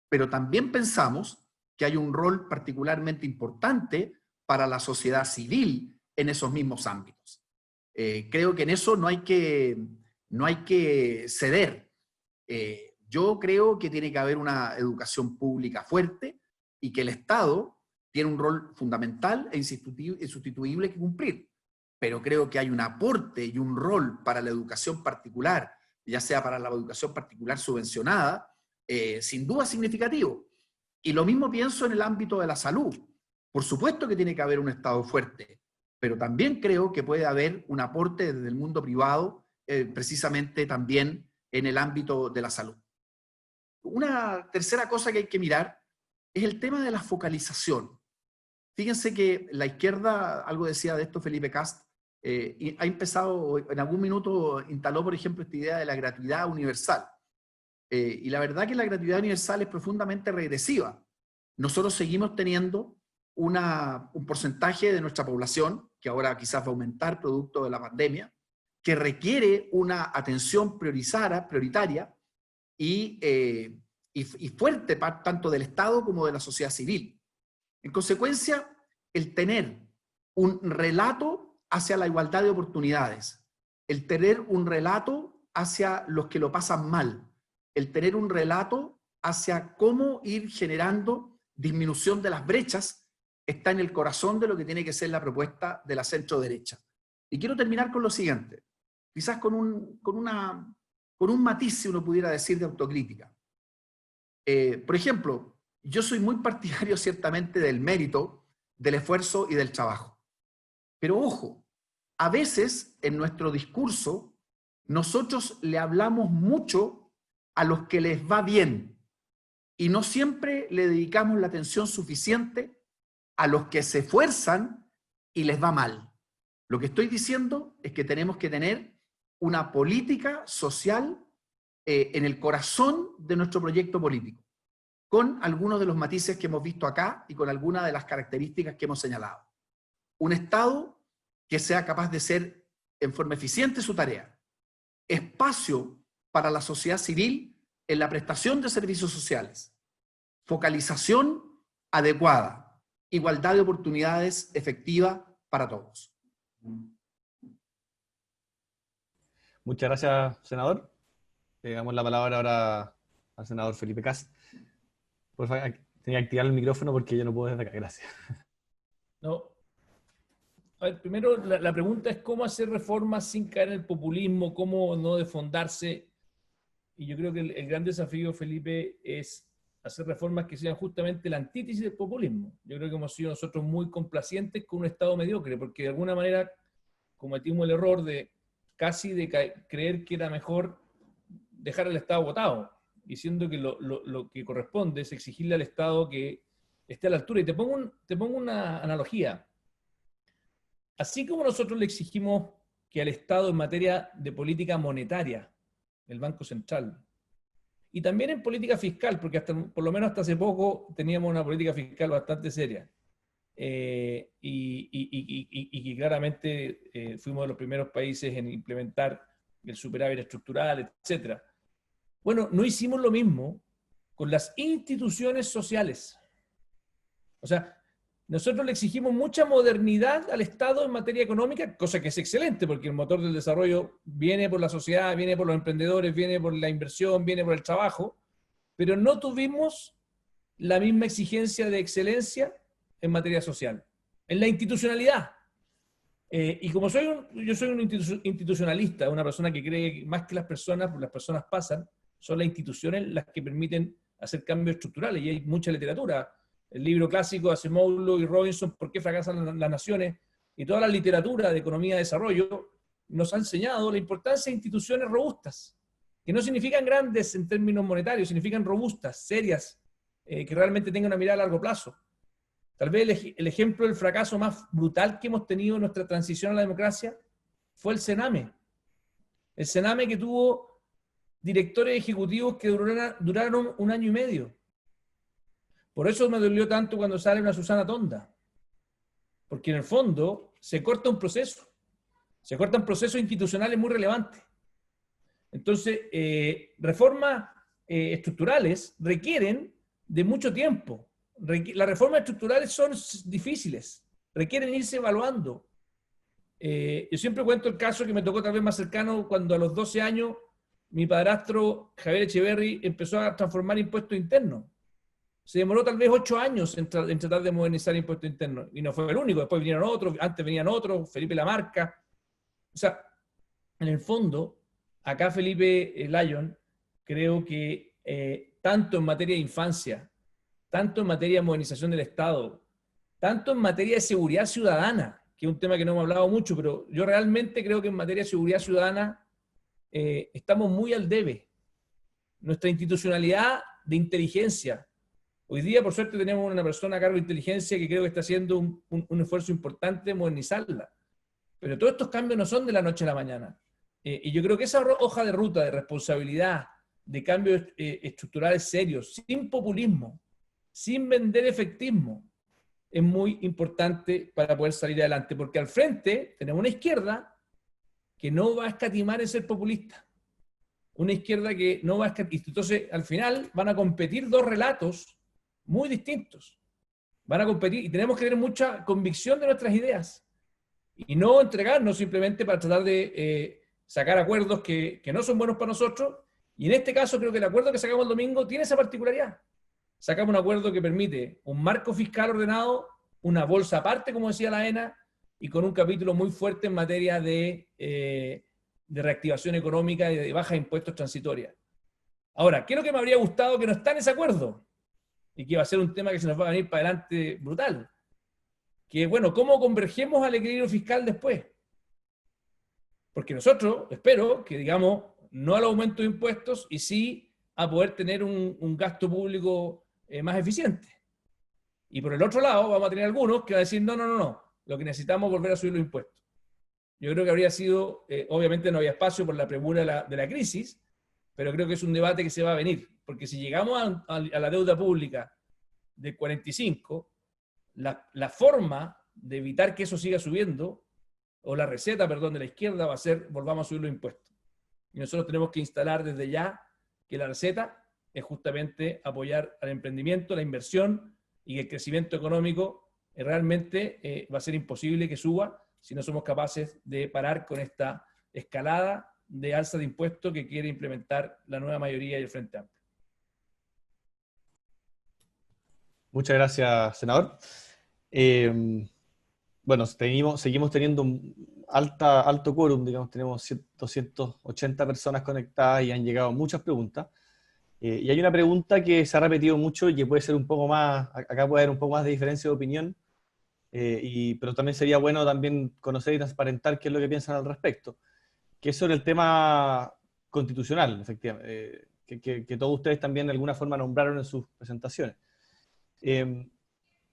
pero también pensamos que hay un rol particularmente importante para la sociedad civil en esos mismos ámbitos. Creo que en eso no hay que ceder. Yo creo que tiene que haber una educación pública fuerte y que el Estado tiene un rol fundamental e insustituible que cumplir. Pero creo que hay un aporte y un rol para la educación particular, ya sea para la educación particular subvencionada, sin duda significativo. Y lo mismo pienso en el ámbito de la salud. Por supuesto que tiene que haber un Estado fuerte, pero también creo que puede haber un aporte desde el mundo privado, precisamente también en el ámbito de la salud. Una tercera cosa que hay que mirar es el tema de la focalización. Fíjense que la izquierda, algo decía de esto Felipe Kast, ha empezado, en algún minuto instaló, por ejemplo, esta idea de la gratuidad universal. Y la verdad que la gratuidad universal es profundamente regresiva. Nosotros seguimos teniendo un porcentaje de nuestra población, que ahora quizás va a aumentar producto de la pandemia, que requiere una atención prioritaria y fuerte tanto del Estado como de la sociedad civil. En consecuencia, el tener un relato hacia la igualdad de oportunidades, el tener un relato hacia los que lo pasan mal, el tener un relato hacia cómo ir generando disminución de las brechas, está en el corazón de lo que tiene que ser la propuesta de la centro-derecha. Y quiero terminar con lo siguiente, quizás con un matiz, si uno pudiera decir, de autocrítica. Por ejemplo, yo soy muy partidario ciertamente del mérito, del esfuerzo y del trabajo. Pero ojo, a veces en nuestro discurso nosotros le hablamos mucho a los que les va bien y no siempre le dedicamos la atención suficiente a los que se esfuerzan y les va mal. Lo que estoy diciendo es que tenemos que tener una política social en el corazón de nuestro proyecto político, con algunos de los matices que hemos visto acá y con algunas de las características que hemos señalado. Un Estado que sea capaz de hacer en forma eficiente su tarea. Espacio para la sociedad civil en la prestación de servicios sociales. Focalización adecuada. Igualdad de oportunidades efectiva para todos. Muchas gracias, senador. Le damos la palabra ahora al senador Felipe Kast. Por favor, tenía que activar el micrófono porque yo no puedo desde acá. Gracias. No. A ver, primero, la pregunta es cómo hacer reformas sin caer en el populismo, cómo no desfondarse. Y yo creo que el gran desafío, Felipe, es hacer reformas que sean justamente la antítesis del populismo. Yo creo que hemos sido nosotros muy complacientes con un Estado mediocre, porque de alguna manera cometimos el error de casi de creer que era mejor dejar al Estado botado, diciendo que lo que corresponde es exigirle al Estado que esté a la altura. Y te pongo una analogía. Así como nosotros le exigimos que al Estado en materia de política monetaria, el Banco Central, y también en política fiscal, porque por lo menos hasta hace poco teníamos una política fiscal bastante seria, y claramente fuimos de los primeros países en implementar el superávit estructural, etc. Bueno, no hicimos lo mismo con las instituciones sociales. O sea, nosotros le exigimos mucha modernidad al Estado en materia económica, cosa que es excelente, porque el motor del desarrollo viene por la sociedad, viene por los emprendedores, viene por la inversión, viene por el trabajo, pero no tuvimos la misma exigencia de excelencia en materia social, en la institucionalidad. Y como yo soy un institucionalista, una persona que cree que más que las personas pasan, son las instituciones las que permiten hacer cambios estructurales, y hay mucha literatura. El libro clásico de Asimov y Robinson, ¿Por qué fracasan las naciones? Y toda la literatura de economía de desarrollo nos ha enseñado la importancia de instituciones robustas, que no significan grandes en términos monetarios, significan robustas, serias, que realmente tengan una mirada a largo plazo. Tal vez el ejemplo del fracaso más brutal que hemos tenido en nuestra transición a la democracia fue el Sename. El Sename, que tuvo directores ejecutivos que duraron 1 año y medio. Por eso me dolió tanto cuando sale una Susana Tonda. Porque en el fondo se corta un proceso. Se cortan procesos institucionales muy relevantes. Entonces, reformas estructurales requieren de mucho tiempo. Las reformas estructurales son difíciles, requieren irse evaluando. Yo siempre cuento el caso que me tocó tal vez más cercano cuando a los 12 años mi padrastro Javier Echeverry empezó a transformar impuestos internos. Se demoró tal vez 8 años en tratar de modernizar impuestos internos. Y no fue el único, después vinieron otros, antes venían otros, Felipe Lamarca. O sea, en el fondo, acá Felipe Lyon, creo que tanto en materia de infancia, tanto en materia de modernización del Estado, tanto en materia de seguridad ciudadana, que es un tema que no hemos hablado mucho, pero yo realmente creo que en materia de seguridad ciudadana estamos muy al debe. Nuestra institucionalidad de inteligencia. Hoy día, por suerte, tenemos una persona a cargo de inteligencia que creo que está haciendo un esfuerzo importante de modernizarla. Pero todos estos cambios no son de la noche a la mañana. Y yo creo que esa hoja de ruta de responsabilidad, de cambios estructurales serios, sin populismo, sin vender efectismo, es muy importante para poder salir adelante. Porque al frente tenemos una izquierda que no va a escatimar en ser populista. Una izquierda que no va a escatimar. Entonces, al final, van a competir dos relatos muy distintos. Van a competir y tenemos que tener mucha convicción de nuestras ideas. Y no entregarnos simplemente para tratar de sacar acuerdos que no son buenos para nosotros. Y en este caso creo que el acuerdo que sacamos el domingo tiene esa particularidad. Sacamos un acuerdo que permite un marco fiscal ordenado, una bolsa aparte, como decía la ENA, y con un capítulo muy fuerte en materia de reactivación económica y de baja de impuestos transitorias. Ahora, ¿qué es lo que me habría gustado que no está en ese acuerdo? Y que va a ser un tema que se nos va a venir para adelante brutal. Que, bueno, ¿cómo convergemos al equilibrio fiscal después? Porque nosotros, espero que digamos, no al aumento de impuestos y sí a poder tener un gasto público más eficiente. Y por el otro lado, vamos a tener algunos que van a decir, no, lo que necesitamos es volver a subir los impuestos. Yo creo que habría sido, obviamente no había espacio por la premura de la crisis, pero creo que es un debate que se va a venir. Porque si llegamos a la deuda pública del 45%, la forma de evitar que eso siga subiendo, o la receta, perdón, de la izquierda va a ser, volvamos a subir los impuestos. Y nosotros tenemos que instalar desde ya que la receta es justamente apoyar al emprendimiento, la inversión, y que el crecimiento económico realmente va a ser imposible que suba si no somos capaces de parar con esta escalada de alza de impuestos que quiere implementar la nueva mayoría y el Frente Amplio. Muchas gracias, senador. Bueno, seguimos teniendo un alto quórum, digamos, tenemos 280 personas conectadas y han llegado muchas preguntas. Y hay una pregunta que se ha repetido mucho y que puede ser un poco más, acá puede haber un poco más de diferencia de opinión, pero también sería bueno también conocer y transparentar qué es lo que piensan al respecto, que es sobre el tema constitucional, efectivamente, que todos ustedes también de alguna forma nombraron en sus presentaciones.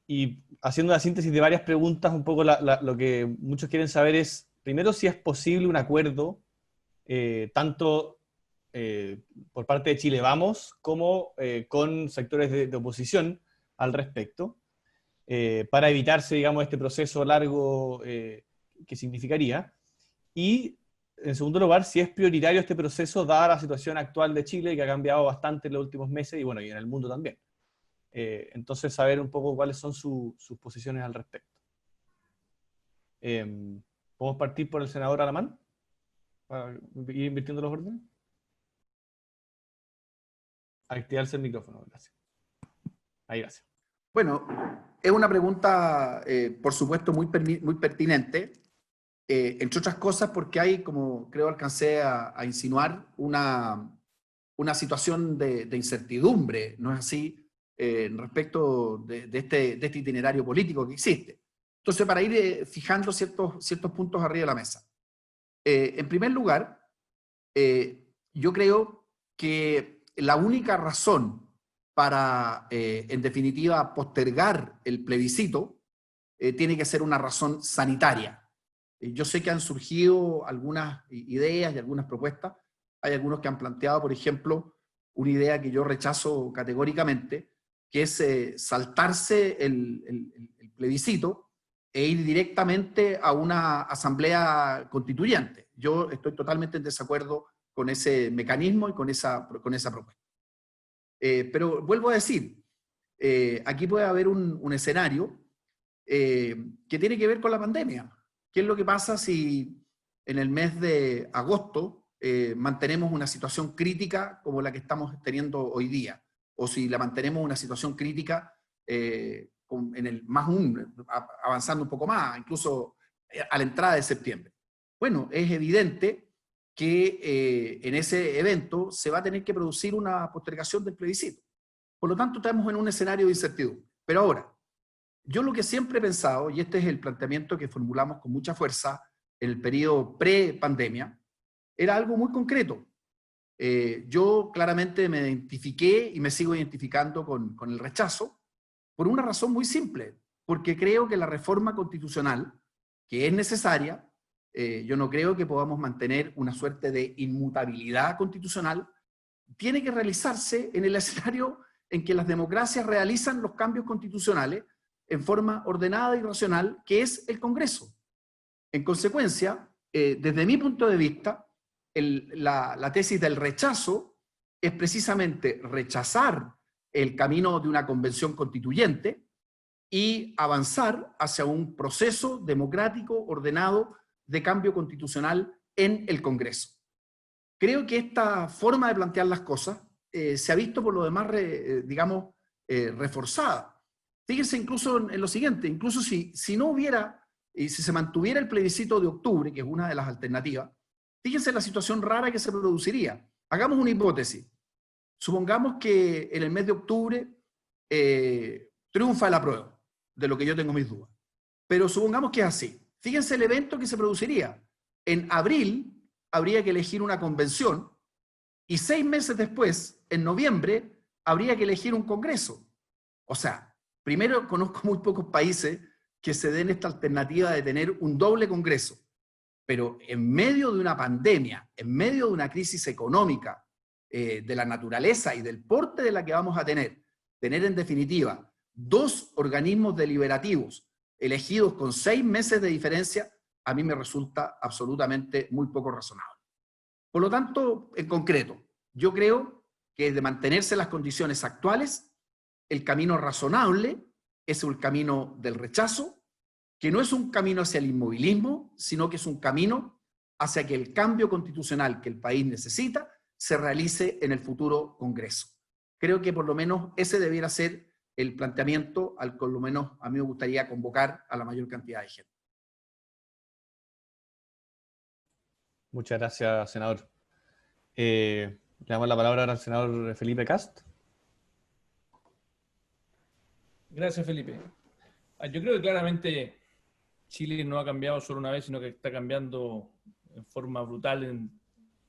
Y haciendo una síntesis de varias preguntas, un poco lo que muchos quieren saber es, primero, si es posible un acuerdo, tanto por parte de Chile Vamos, como con sectores de oposición al respecto, para evitarse, digamos, este proceso largo que significaría. Y, en segundo lugar, si es prioritario este proceso, dada la situación actual de Chile, que ha cambiado bastante en los últimos meses, y bueno, y en el mundo también. Entonces, saber un poco cuáles son sus posiciones al respecto. ¿Podemos partir por el senador Alamán? Para ir invirtiendo los órdenes. Activarse el micrófono, gracias. Ahí, gracias. Bueno, es una pregunta, por supuesto, muy pertinente, entre otras cosas porque hay, como creo alcancé a insinuar, una situación de incertidumbre, ¿no es así?, respecto de este itinerario político que existe. Entonces, para ir fijando ciertos puntos arriba de la mesa. En primer lugar, yo creo que la única razón para, en definitiva, postergar el plebiscito tiene que ser una razón sanitaria. Yo sé que han surgido algunas ideas y algunas propuestas. Hay algunos que han planteado, por ejemplo, una idea que yo rechazo categóricamente, que es saltarse el plebiscito e ir directamente a una asamblea constituyente. Yo estoy totalmente en desacuerdo con ese mecanismo y con esa propuesta. Pero vuelvo a decir, aquí puede haber un escenario que tiene que ver con la pandemia. ¿Qué es lo que pasa si en el mes de agosto mantenemos una situación crítica como la que estamos teniendo hoy día? O si la mantenemos una situación crítica en el avanzando un poco más, incluso a la entrada de septiembre. Bueno, es evidente que en ese evento se va a tener que producir una postergación del plebiscito. Por lo tanto, estamos en un escenario de incertidumbre. Pero ahora, yo lo que siempre he pensado, y este es el planteamiento que formulamos con mucha fuerza en el periodo pre-pandemia, era algo muy concreto. Yo claramente me identifiqué y me sigo identificando con el rechazo por una razón muy simple, porque creo que la reforma constitucional, que es necesaria, yo no creo que podamos mantener una suerte de inmutabilidad constitucional, tiene que realizarse en el escenario en que las democracias realizan los cambios constitucionales en forma ordenada y racional, que es el Congreso. En consecuencia, desde mi punto de vista, la tesis del rechazo es precisamente rechazar el camino de una convención constituyente y avanzar hacia un proceso democrático ordenado de cambio constitucional en el Congreso. Creo que esta forma de plantear las cosas se ha visto por lo demás, reforzada. Fíjense incluso en lo siguiente, incluso si no hubiera, y si se mantuviera el plebiscito de octubre, que es una de las alternativas, fíjense la situación rara que se produciría. Hagamos una hipótesis. Supongamos que en el mes de octubre triunfa el apruebo, de lo que yo tengo mis dudas. Pero supongamos que es así. Fíjense el evento que se produciría. En abril habría que elegir una convención y 6 meses después, en noviembre, habría que elegir un congreso. O sea, primero conozco muy pocos países que se den esta alternativa de tener un doble congreso. Pero en medio de una pandemia, en medio de una crisis económica, de la naturaleza y del porte de la que vamos a tener en definitiva 2 organismos deliberativos elegidos con 6 meses de diferencia, a mí me resulta absolutamente muy poco razonable. Por lo tanto, en concreto, yo creo que de mantenerse las condiciones actuales, el camino razonable es el camino del rechazo, que no es un camino hacia el inmovilismo, sino que es un camino hacia que el cambio constitucional que el país necesita se realice en el futuro Congreso. Creo que por lo menos ese debiera ser el planteamiento al que por lo menos a mí me gustaría convocar a la mayor cantidad de gente. Muchas gracias, senador. Le damos la palabra ahora al senador Felipe Kast. Gracias, Felipe. Yo creo que claramente Chile no ha cambiado solo una vez, sino que está cambiando en forma brutal en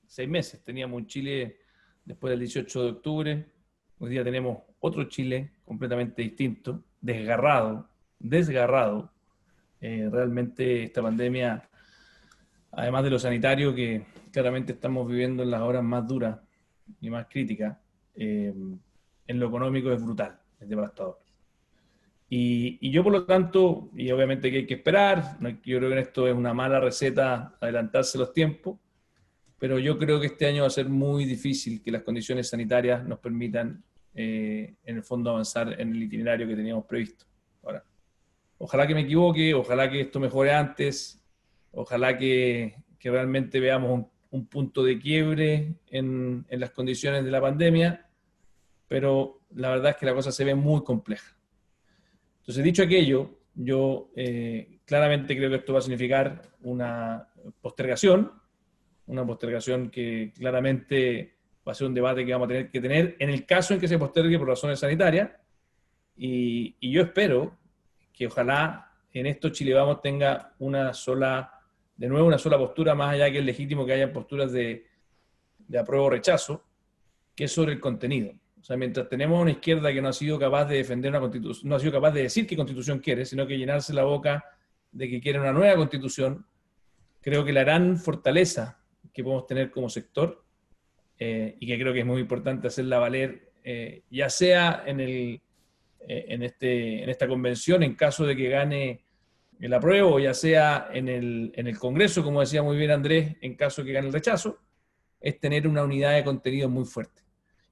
6 meses. Teníamos un Chile después del 18 de octubre, hoy día tenemos otro Chile completamente distinto, desgarrado. Realmente esta pandemia, además de lo sanitario, que claramente estamos viviendo en las horas más duras y más críticas, en lo económico es brutal, es devastador. Y yo, por lo tanto, y obviamente que hay que esperar, yo creo que esto es una mala receta adelantarse los tiempos, pero yo creo que este año va a ser muy difícil que las condiciones sanitarias nos permitan, en el fondo, avanzar en el itinerario que teníamos previsto. Ahora, ojalá que me equivoque, ojalá que esto mejore antes, ojalá que realmente veamos un punto de quiebre en las condiciones de la pandemia, pero la verdad es que la cosa se ve muy compleja. Entonces, dicho aquello, yo claramente creo que esto va a significar una postergación que claramente va a ser un debate que vamos a tener que tener en el caso en que se postergue por razones sanitarias, y yo espero que ojalá en esto Chile Vamos tenga una sola de nuevo, una sola postura, más allá que es legítimo que haya posturas de apruebo o rechazo, que es sobre el contenido. O sea, mientras tenemos una izquierda que no ha sido capaz de defender una constitución, no ha sido capaz de decir qué constitución quiere, sino que llenarse la boca de que quiere una nueva constitución, creo que la gran fortaleza que podemos tener como sector, y que creo que es muy importante hacerla valer, ya sea en esta convención, en caso de que gane el apruebo, o ya sea en el Congreso, como decía muy bien Andrés, en caso de que gane el rechazo, es tener una unidad de contenido muy fuerte.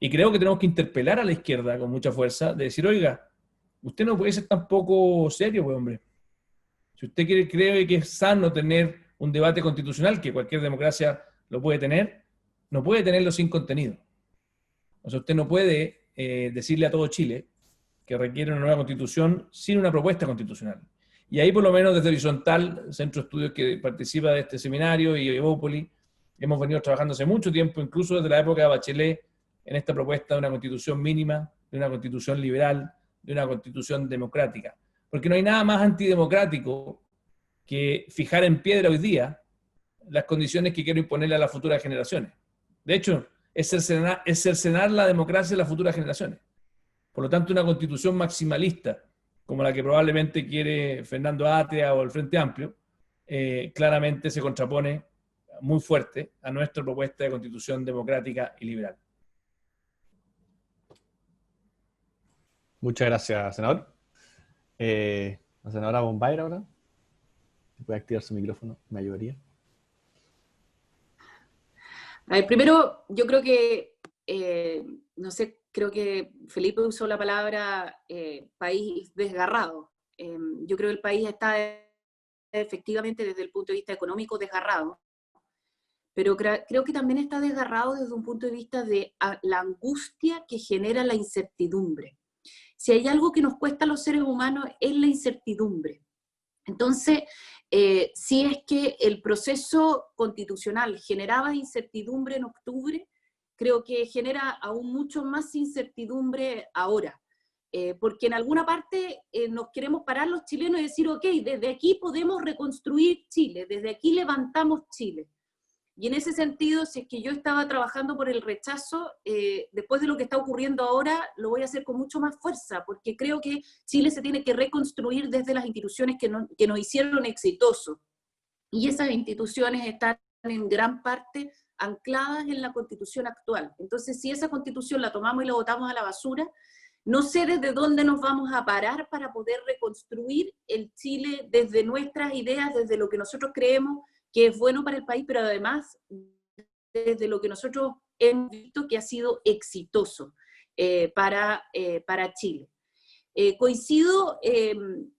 Y creo que tenemos que interpelar a la izquierda con mucha fuerza, de decir, oiga, usted no puede ser tan poco serio, pues, hombre. Si usted cree que es sano tener un debate constitucional, que cualquier democracia lo puede tener, no puede tenerlo sin contenido. O sea, usted no puede decirle a todo Chile que requiere una nueva constitución sin una propuesta constitucional. Y ahí, por lo menos, desde Horizontal, Centro de Estudios que participa de este seminario, y Evópoli, hemos venido trabajando hace mucho tiempo, incluso desde la época de Bachelet, en esta propuesta de una constitución mínima, de una constitución liberal, de una constitución democrática. Porque no hay nada más antidemocrático que fijar en piedra hoy día las condiciones que quiero imponerle a las futuras generaciones. De hecho, es cercenar la democracia a las futuras generaciones. Por lo tanto, una constitución maximalista, como la que probablemente quiere Fernando Atria o el Frente Amplio, claramente se contrapone muy fuerte a nuestra propuesta de constitución democrática y liberal. Muchas gracias, senador. La senadora Bombay ahora. Si puede activar su micrófono, me ayudaría. A ver, primero, yo creo que, no sé, creo que Felipe usó la palabra país desgarrado. Yo creo que el país está efectivamente desde el punto de vista económico desgarrado, pero creo que también está desgarrado desde un punto de vista de la angustia que genera la incertidumbre. Si hay algo que nos cuesta a los seres humanos es la incertidumbre. Entonces, si es que el proceso constitucional generaba incertidumbre en octubre, creo que genera aún mucho más incertidumbre ahora. Porque en alguna parte nos queremos parar los chilenos y decir, ok, desde aquí podemos reconstruir Chile, desde aquí levantamos Chile. Y en ese sentido, si es que yo estaba trabajando por el rechazo, después de lo que está ocurriendo ahora, lo voy a hacer con mucho más fuerza, porque creo que Chile se tiene que reconstruir desde las instituciones que nos hicieron exitosos. Y esas instituciones están en gran parte ancladas en la Constitución actual. Entonces, si esa Constitución la tomamos y la botamos a la basura, no sé desde dónde nos vamos a parar para poder reconstruir el Chile desde nuestras ideas, desde lo que nosotros creemos que es bueno para el país, pero además desde lo que nosotros hemos visto que ha sido exitoso para Chile. Coincido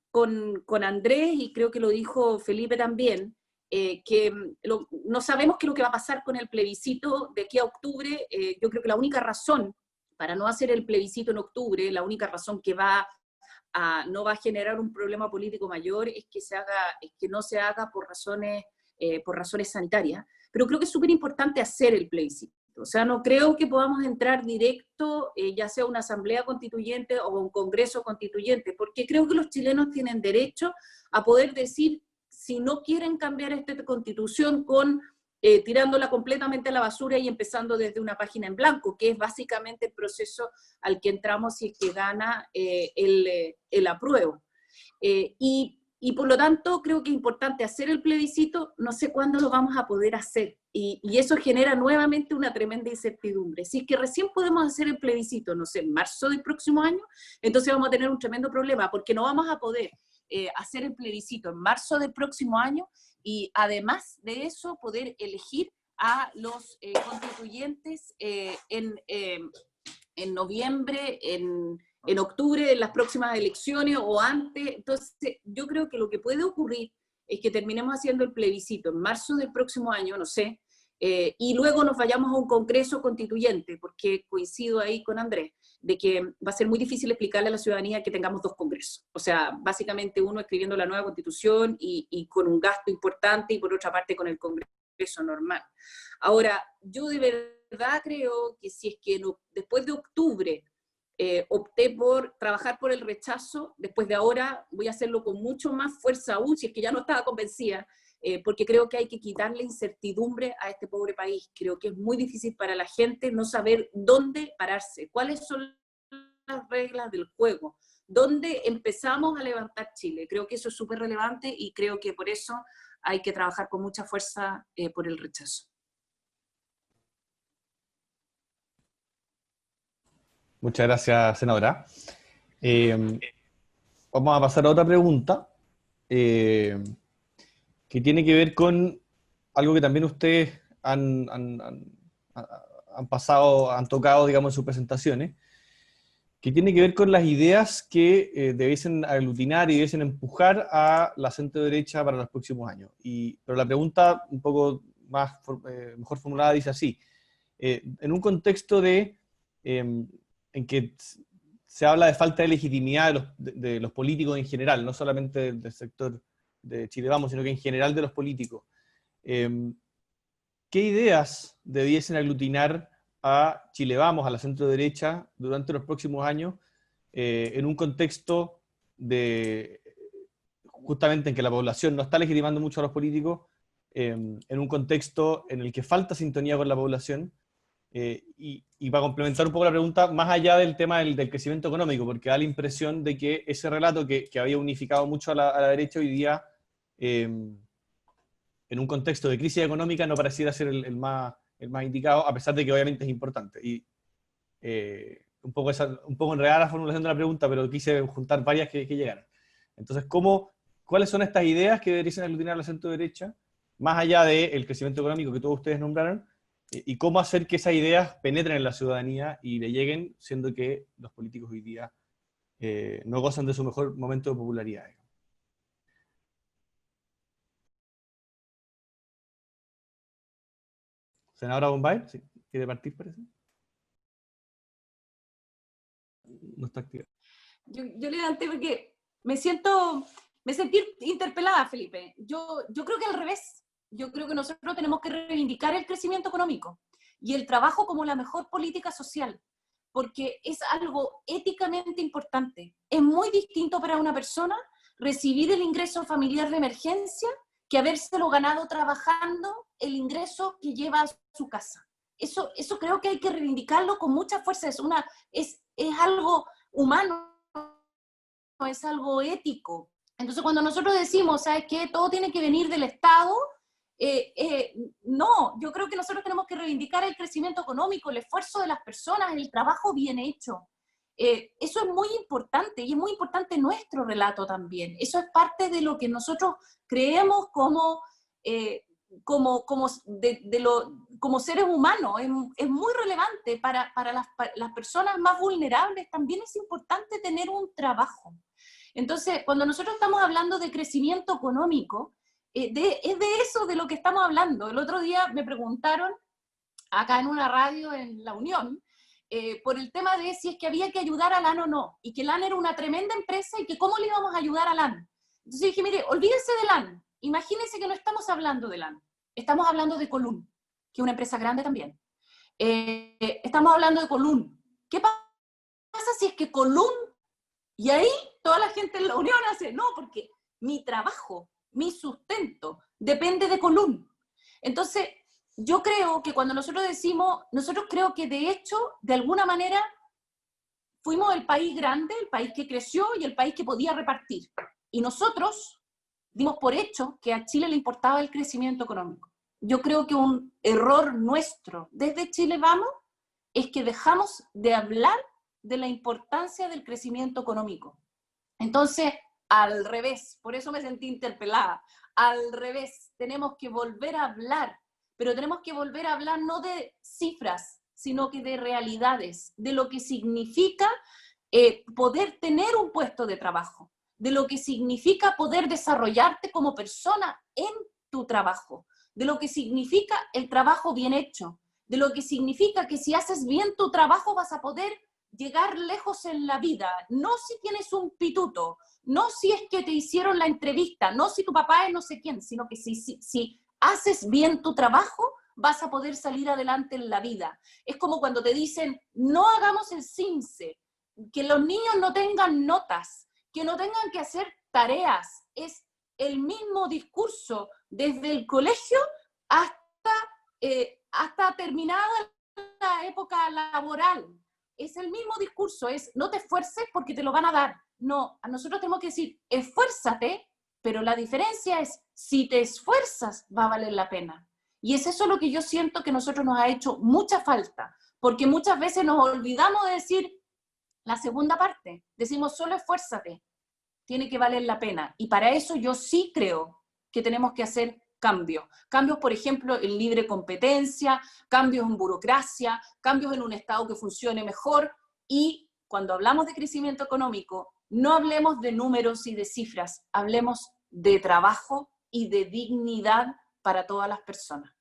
con Andrés, y creo que lo dijo Felipe también, que no sabemos qué es lo que va a pasar con el plebiscito de aquí a octubre. Yo creo que la única razón para no hacer el plebiscito en octubre, la única razón que no va a generar un problema político mayor es que no se haga por razones sanitarias, pero creo que es súper importante hacer el plebiscito. O sea, no creo que podamos entrar directo, ya sea una asamblea constituyente o un congreso constituyente, porque creo que los chilenos tienen derecho a poder decir si no quieren cambiar esta constitución tirándola completamente a la basura y empezando desde una página en blanco, que es básicamente el proceso al que entramos si es que gana el apruebo. Y por lo tanto creo que es importante hacer el plebiscito, no sé cuándo lo vamos a poder hacer, y eso genera nuevamente una tremenda incertidumbre. Si es que recién podemos hacer el plebiscito, no sé, en marzo del próximo año, entonces vamos a tener un tremendo problema, porque no vamos a poder hacer el plebiscito en marzo del próximo año, y además de eso poder elegir a los constituyentes en noviembre, en octubre, en las próximas elecciones o antes. Entonces, yo creo que lo que puede ocurrir es que terminemos haciendo el plebiscito en marzo del próximo año, no sé, y luego nos vayamos a un congreso constituyente, porque coincido ahí con Andrés, de que va a ser muy difícil explicarle a la ciudadanía que tengamos dos congresos. O sea, básicamente uno escribiendo la nueva constitución y con un gasto importante, y por otra parte con el congreso normal. Ahora, yo de verdad creo que si es que después de octubre opté por trabajar por el rechazo, después de ahora voy a hacerlo con mucho más fuerza aún, si es que ya no estaba convencida, porque creo que hay que quitarle incertidumbre a este pobre país. Creo que es muy difícil para la gente no saber dónde pararse, cuáles son las reglas del juego, dónde empezamos a levantar Chile. Creo que eso es súper relevante y creo que por eso hay que trabajar con mucha fuerza por el rechazo. Muchas gracias, senadora. Vamos a pasar a otra pregunta, que tiene que ver con algo que también ustedes han tocado, digamos, en sus presentaciones, que tiene que ver con las ideas que debiesen aglutinar y debiesen empujar a la centro-derecha para los próximos años. Pero la pregunta, un poco mejor formulada, dice así: en un contexto en que se habla de falta de legitimidad de los políticos en general, no solamente del sector de Chile Vamos, sino que en general de los políticos, ¿qué ideas debiesen aglutinar a Chile Vamos, a la centro-derecha, durante los próximos años, en un contexto justamente en que la población no está legitimando mucho a los políticos, en un contexto en el que falta sintonía con la población? Y para complementar un poco la pregunta, más allá del tema del crecimiento económico, porque da la impresión de que ese relato que había unificado mucho a la derecha hoy día, en un contexto de crisis económica, no pareciera ser el más indicado, a pesar de que obviamente es importante. Y un poco enredada la formulación de la pregunta, pero quise juntar varias que llegaron. Entonces, ¿cuáles son estas ideas que deberían aglutinar a la centro-derecha, más allá del crecimiento económico que todos ustedes nombraron, y cómo hacer que esas ideas penetren en la ciudadanía y le lleguen, siendo que los políticos hoy día no gozan de su mejor momento de popularidad? Senadora Bombay, ¿sí? ¿Quiere partir, parece? No está activa. Yo levanté porque me sentí interpelada, Felipe. Yo creo que al revés. Yo creo que nosotros tenemos que reivindicar el crecimiento económico y el trabajo como la mejor política social, porque es algo éticamente importante. Es muy distinto para una persona recibir el ingreso familiar de emergencia que habérselo ganado trabajando el ingreso que lleva a su casa. Eso creo que hay que reivindicarlo con mucha fuerza. Es algo humano, es algo ético. Entonces, cuando nosotros decimos, ¿sabes qué? Todo tiene que venir del Estado, no, yo creo que nosotros tenemos que reivindicar el crecimiento económico, el esfuerzo de las personas, el trabajo bien hecho. Eso es muy importante, y es muy importante nuestro relato también. Eso es parte de lo que nosotros creemos como seres humanos. Es muy relevante para las personas más vulnerables. También es importante tener un trabajo. Entonces, cuando nosotros estamos hablando de crecimiento económico, es de eso de lo que estamos hablando. El otro día me preguntaron, acá en una radio en La Unión, por el tema de si es que había que ayudar a LAN o no, y que LAN era una tremenda empresa y que cómo le íbamos a ayudar a LAN. Entonces dije, mire, olvídense de LAN, imagínense que no estamos hablando de LAN, estamos hablando de Colún, que es una empresa grande también. Estamos hablando de Colún. ¿Qué pasa si es que Colún, y ahí toda la gente en La Unión hace, no, porque mi trabajo, mi sustento, depende de Colún? Entonces, yo creo que cuando nosotros decimos, nosotros creo que de hecho, de alguna manera, fuimos el país grande, el país que creció y el país que podía repartir. Y nosotros dimos por hecho que a Chile le importaba el crecimiento económico. Yo creo que un error nuestro desde Chile Vamos es que dejamos de hablar de la importancia del crecimiento económico. Entonces, al revés, por eso me sentí interpelada, al revés, tenemos que volver a hablar, pero tenemos que volver a hablar no de cifras, sino que de realidades, de lo que significa poder tener un puesto de trabajo, de lo que significa poder desarrollarte como persona en tu trabajo, de lo que significa el trabajo bien hecho, de lo que significa que si haces bien tu trabajo vas a poder llegar lejos en la vida, no si tienes un pituto, no si es que te hicieron la entrevista, no si tu papá es no sé quién, sino que si haces bien tu trabajo, vas a poder salir adelante en la vida. Es como cuando te dicen, no hagamos el CIMSE, que los niños no tengan notas, que no tengan que hacer tareas. Es el mismo discurso desde el colegio hasta terminada la época laboral. Es el mismo discurso, es no te esfuerces porque te lo van a dar. No, a nosotros tenemos que decir, esfuérzate, pero la diferencia es, si te esfuerzas, va a valer la pena. Y es eso lo que yo siento que a nosotros nos ha hecho mucha falta, porque muchas veces nos olvidamos de decir la segunda parte. Decimos, solo esfuérzate, tiene que valer la pena. Y para eso yo sí creo que tenemos que hacer cambios. Cambios, por ejemplo, en libre competencia, cambios en burocracia, cambios en un Estado que funcione mejor. Y cuando hablamos de crecimiento económico, no hablemos de números y de cifras, hablemos de trabajo y de dignidad para todas las personas.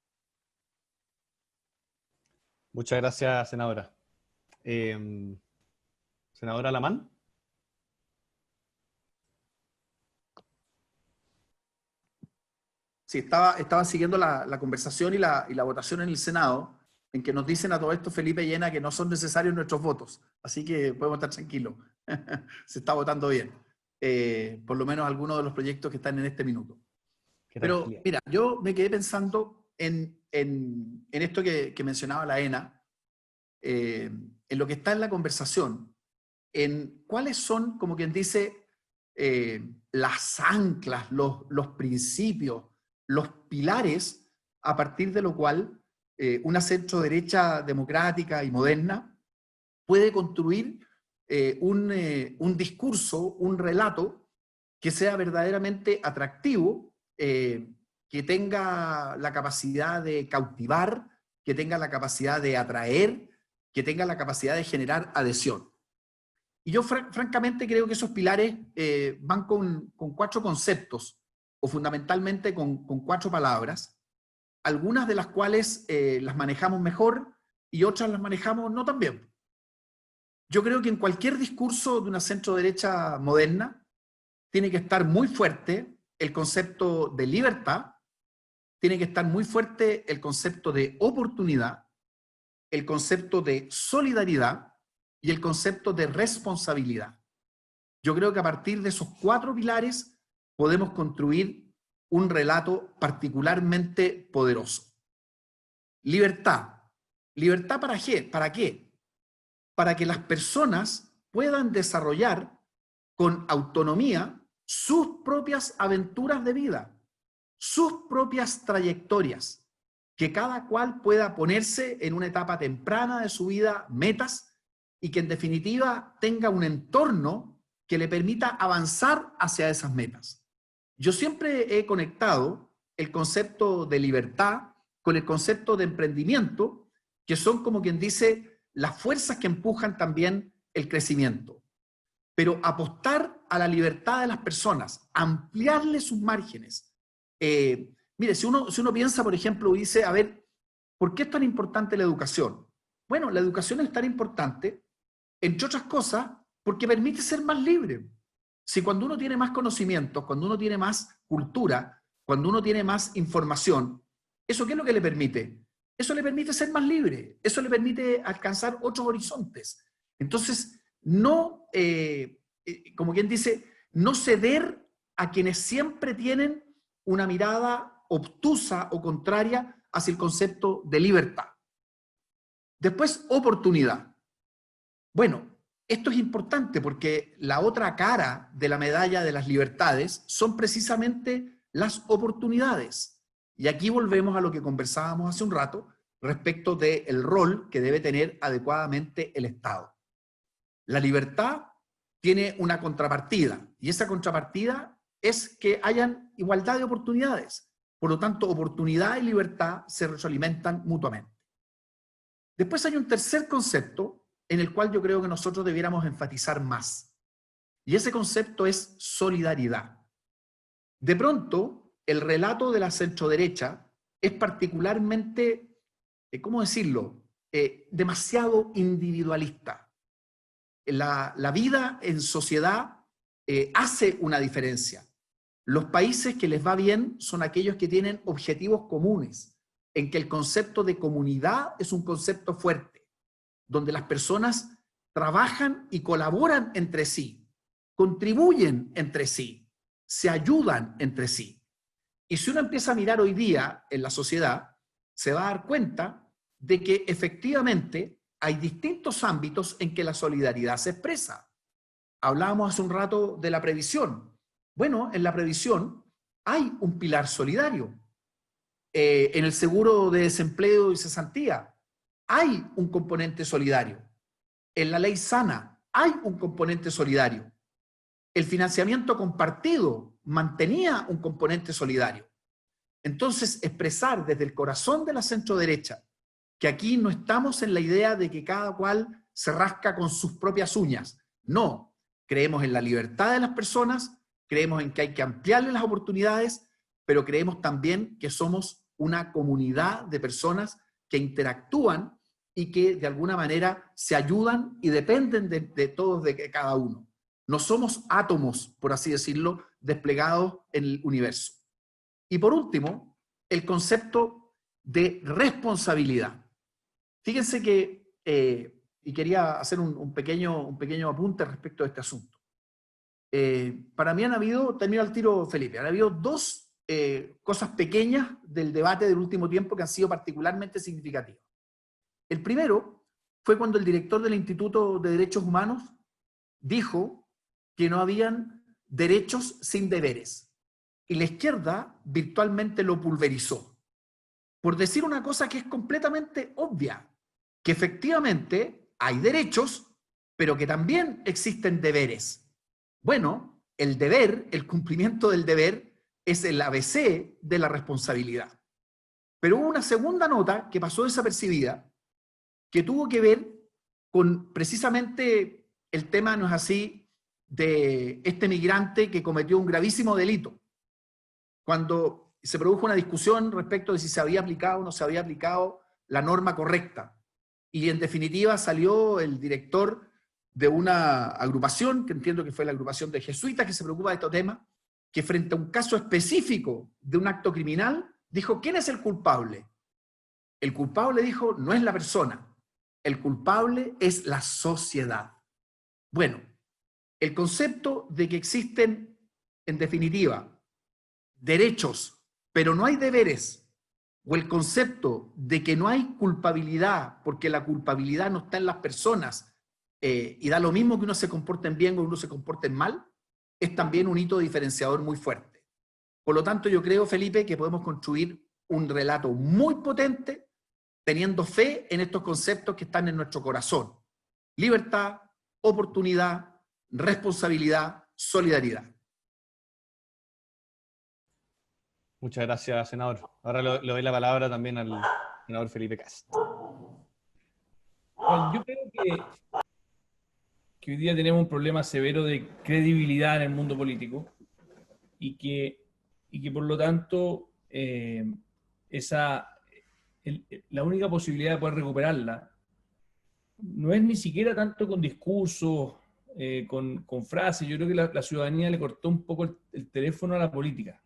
Muchas gracias, senadora. Senadora Alamán. Sí, estaba siguiendo la conversación y la votación en el Senado, en que nos dicen a todo esto, Felipe y Ena, que no son necesarios nuestros votos. Así que podemos estar tranquilos. Se está votando bien. Por lo menos algunos de los proyectos que están en este minuto. Pero mira, yo me quedé pensando en esto que mencionaba la Ena, en lo que está en la conversación, en cuáles son, como quien dice, las anclas, los principios, los pilares a partir de lo cual una centro-derecha democrática y moderna puede construir un discurso, un relato que sea verdaderamente atractivo, que tenga la capacidad de cautivar, que tenga la capacidad de atraer, que tenga la capacidad de generar adhesión. Y yo francamente creo que esos pilares van con 4 conceptos, o fundamentalmente con 4 palabras, algunas de las cuales las manejamos mejor y otras las manejamos no tan bien. Yo creo que en cualquier discurso de una centro-derecha moderna tiene que estar muy fuerte el concepto de libertad, tiene que estar muy fuerte el concepto de oportunidad, el concepto de solidaridad y el concepto de responsabilidad. Yo creo que a partir de esos 4 pilares podemos construir un relato particularmente poderoso. Libertad. ¿Libertad para qué? ¿Para qué? Para que las personas puedan desarrollar con autonomía sus propias aventuras de vida, sus propias trayectorias, que cada cual pueda ponerse en una etapa temprana de su vida metas y que en definitiva tenga un entorno que le permita avanzar hacia esas metas. Yo siempre he conectado el concepto de libertad con el concepto de emprendimiento, que son, como quien dice, las fuerzas que empujan también el crecimiento. Pero apostar a la libertad de las personas, ampliarle sus márgenes. Mire, si uno piensa, por ejemplo, y dice, a ver, ¿por qué es tan importante la educación? Bueno, la educación es tan importante, entre otras cosas, porque permite ser más libre. Si cuando uno tiene más conocimientos, cuando uno tiene más cultura, cuando uno tiene más información, ¿eso qué es lo que le permite? Eso le permite ser más libre, eso le permite alcanzar otros horizontes. Entonces, no, como quien dice, no ceder a quienes siempre tienen una mirada obtusa o contraria hacia el concepto de libertad. Después, oportunidad. Bueno, esto es importante porque la otra cara de la medalla de las libertades son precisamente las oportunidades. Y aquí volvemos a lo que conversábamos hace un rato respecto del rol que debe tener adecuadamente el Estado. La libertad tiene una contrapartida y esa contrapartida es que hayan igualdad de oportunidades. Por lo tanto, oportunidad y libertad se retroalimentan mutuamente. Después hay un tercer concepto en el cual yo creo que nosotros debiéramos enfatizar más. Y ese concepto es solidaridad. De pronto, el relato de la centroderecha es particularmente, ¿cómo decirlo?, demasiado individualista. La vida en sociedad hace una diferencia. Los países que les va bien son aquellos que tienen objetivos comunes, en que el concepto de comunidad es un concepto fuerte, donde las personas trabajan y colaboran entre sí, contribuyen entre sí, se ayudan entre sí. Y si uno empieza a mirar hoy día en la sociedad, se va a dar cuenta de que efectivamente hay distintos ámbitos en que la solidaridad se expresa. Hablábamos hace un rato de la previsión. Bueno, en la previsión hay un pilar solidario. En el seguro de desempleo y cesantía hay un componente solidario. En la ley sana hay un componente solidario. El financiamiento compartido mantenía un componente solidario. Entonces, expresar desde el corazón de la centroderecha que aquí no estamos en la idea de que cada cual se rasca con sus propias uñas. No, creemos en la libertad de las personas, creemos en que hay que ampliarle las oportunidades, pero creemos también que somos una comunidad de personas que interactúan y que de alguna manera se ayudan y dependen de todos, de cada uno. No somos átomos, por así decirlo, desplegados en el universo. Y por último, el concepto de responsabilidad. Fíjense que, y quería hacer un pequeño apunte respecto a este asunto. Para mí han habido, termino al tiro, Felipe, han habido dos cosas pequeñas del debate del último tiempo que han sido particularmente significativas. El primero fue cuando el director del Instituto de Derechos Humanos dijo que no habían derechos sin deberes. Y la izquierda virtualmente lo pulverizó. Por decir una cosa que es completamente obvia, que efectivamente hay derechos, pero que también existen deberes. Bueno, el deber, el cumplimiento del deber, es el ABC de la responsabilidad. Pero hubo una segunda nota que pasó desapercibida, que tuvo que ver con precisamente el tema, no es así, de este migrante que cometió un gravísimo delito. Cuando se produjo una discusión respecto de si se había aplicado o no se había aplicado la norma correcta. Y en definitiva salió el director de una agrupación, que entiendo que fue la agrupación de jesuitas que se preocupa de estos temas, que frente a un caso específico de un acto criminal, dijo, ¿quién es el culpable? El culpable, dijo, no es la persona. El culpable es la sociedad. Bueno, el concepto de que existen, en definitiva, derechos, pero no hay deberes, o el concepto de que no hay culpabilidad, porque la culpabilidad no está en las personas, y da lo mismo que uno se comporte bien o uno se comporte mal, es también un hito diferenciador muy fuerte. Por lo tanto, yo creo, Felipe, que podemos construir un relato muy potente teniendo fe en estos conceptos que están en nuestro corazón. Libertad, oportunidad, responsabilidad, solidaridad. Muchas gracias, senador. Ahora le doy la palabra también al senador Felipe Kast. Bueno, yo creo que hoy día tenemos un problema severo de credibilidad en el mundo político y que por lo tanto la única posibilidad de poder recuperarla no es ni siquiera tanto con discursos, con frases. Yo creo que la ciudadanía le cortó un poco el teléfono a la política.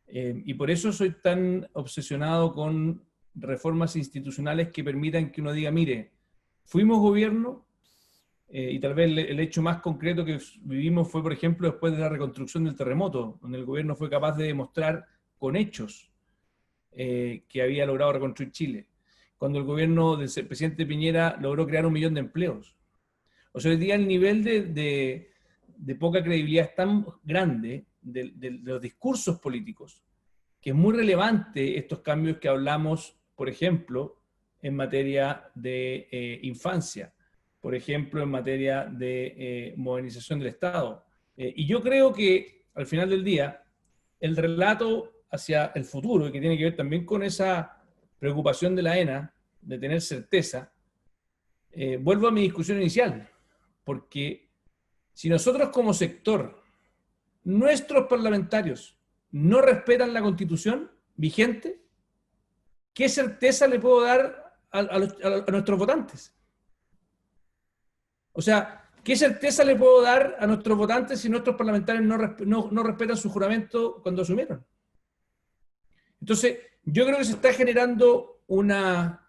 Y por eso soy tan obsesionado con reformas institucionales que permitan que uno diga, mire, fuimos gobierno, y tal vez el hecho más concreto que vivimos fue, por ejemplo, después de la reconstrucción del terremoto, donde el gobierno fue capaz de demostrar con hechos que había logrado reconstruir Chile. Cuando el gobierno del presidente Piñera logró crear 1 millón de empleos. O sea, hoy día el nivel de poca credibilidad es tan grande de los discursos políticos, que es muy relevante estos cambios que hablamos, por ejemplo, en materia de infancia, por ejemplo, en materia de modernización del Estado. Y yo creo que, al final del día, el relato hacia el futuro, que tiene que ver también con esa preocupación de la ENA, de tener certeza, vuelvo a mi discusión inicial, porque si nosotros como sector, nuestros parlamentarios, no respetan la Constitución vigente, ¿qué certeza le puedo dar a nuestros votantes? O sea, ¿qué certeza le puedo dar a nuestros votantes si nuestros parlamentarios no respetan su juramento cuando asumieron? Entonces, yo creo que se está generando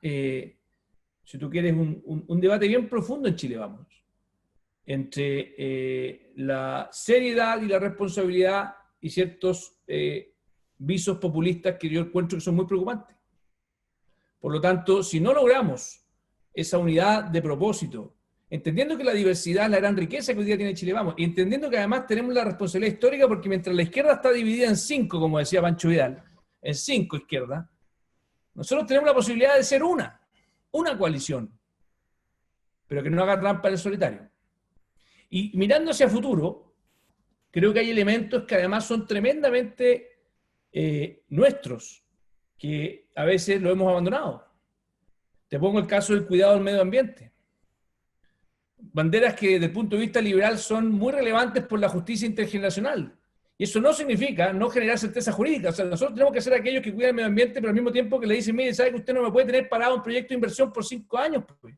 si tú quieres, un debate bien profundo en Chile, vamos. entre la seriedad y la responsabilidad y ciertos visos populistas que yo encuentro que son muy preocupantes. Por lo tanto, si no logramos esa unidad de propósito, entendiendo que la diversidad es la gran riqueza que hoy día tiene Chile Vamos, y entendiendo que además tenemos la responsabilidad histórica, porque mientras la izquierda está dividida en 5, como decía Pancho Vidal, en 5 izquierdas, nosotros tenemos la posibilidad de ser una coalición, pero que no haga trampa en el solitario. Y mirando hacia futuro, creo que hay elementos que además son tremendamente nuestros, que a veces lo hemos abandonado. Te pongo el caso del cuidado del medio ambiente. Banderas que desde el punto de vista liberal son muy relevantes por la justicia intergeneracional. Y eso no significa no generar certeza jurídica. O sea, nosotros tenemos que ser aquellos que cuidan el medio ambiente, pero al mismo tiempo que le dicen, mire, ¿sabe que usted no me puede tener parado un proyecto de inversión por 5 años? Pues?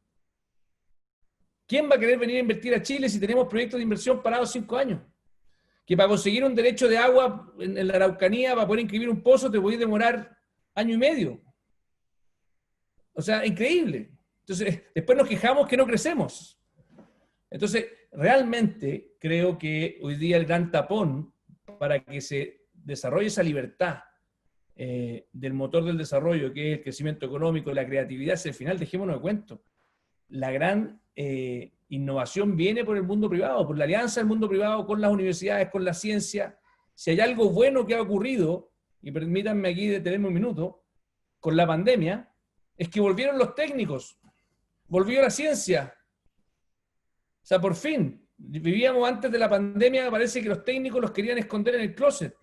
¿Quién va a querer venir a invertir a Chile si tenemos proyectos de inversión parados 5 años? Que para conseguir un derecho de agua en la Araucanía, para poder inscribir un pozo, te podés demorar 1 año y medio. O sea, increíble. Entonces, después nos quejamos que no crecemos. Entonces, realmente creo que hoy día el gran tapón para que se desarrolle esa libertad del motor del desarrollo, que es el crecimiento económico, la creatividad, es el final, dejémonos de cuento. La gran innovación viene por el mundo privado, por la alianza del mundo privado con las universidades, con la ciencia. Si hay algo bueno que ha ocurrido, y permítanme aquí detenerme un minuto, con la pandemia, es que volvieron los técnicos, volvió la ciencia. O sea, por fin, vivíamos antes de la pandemia, parece que los técnicos los querían esconder en el closet.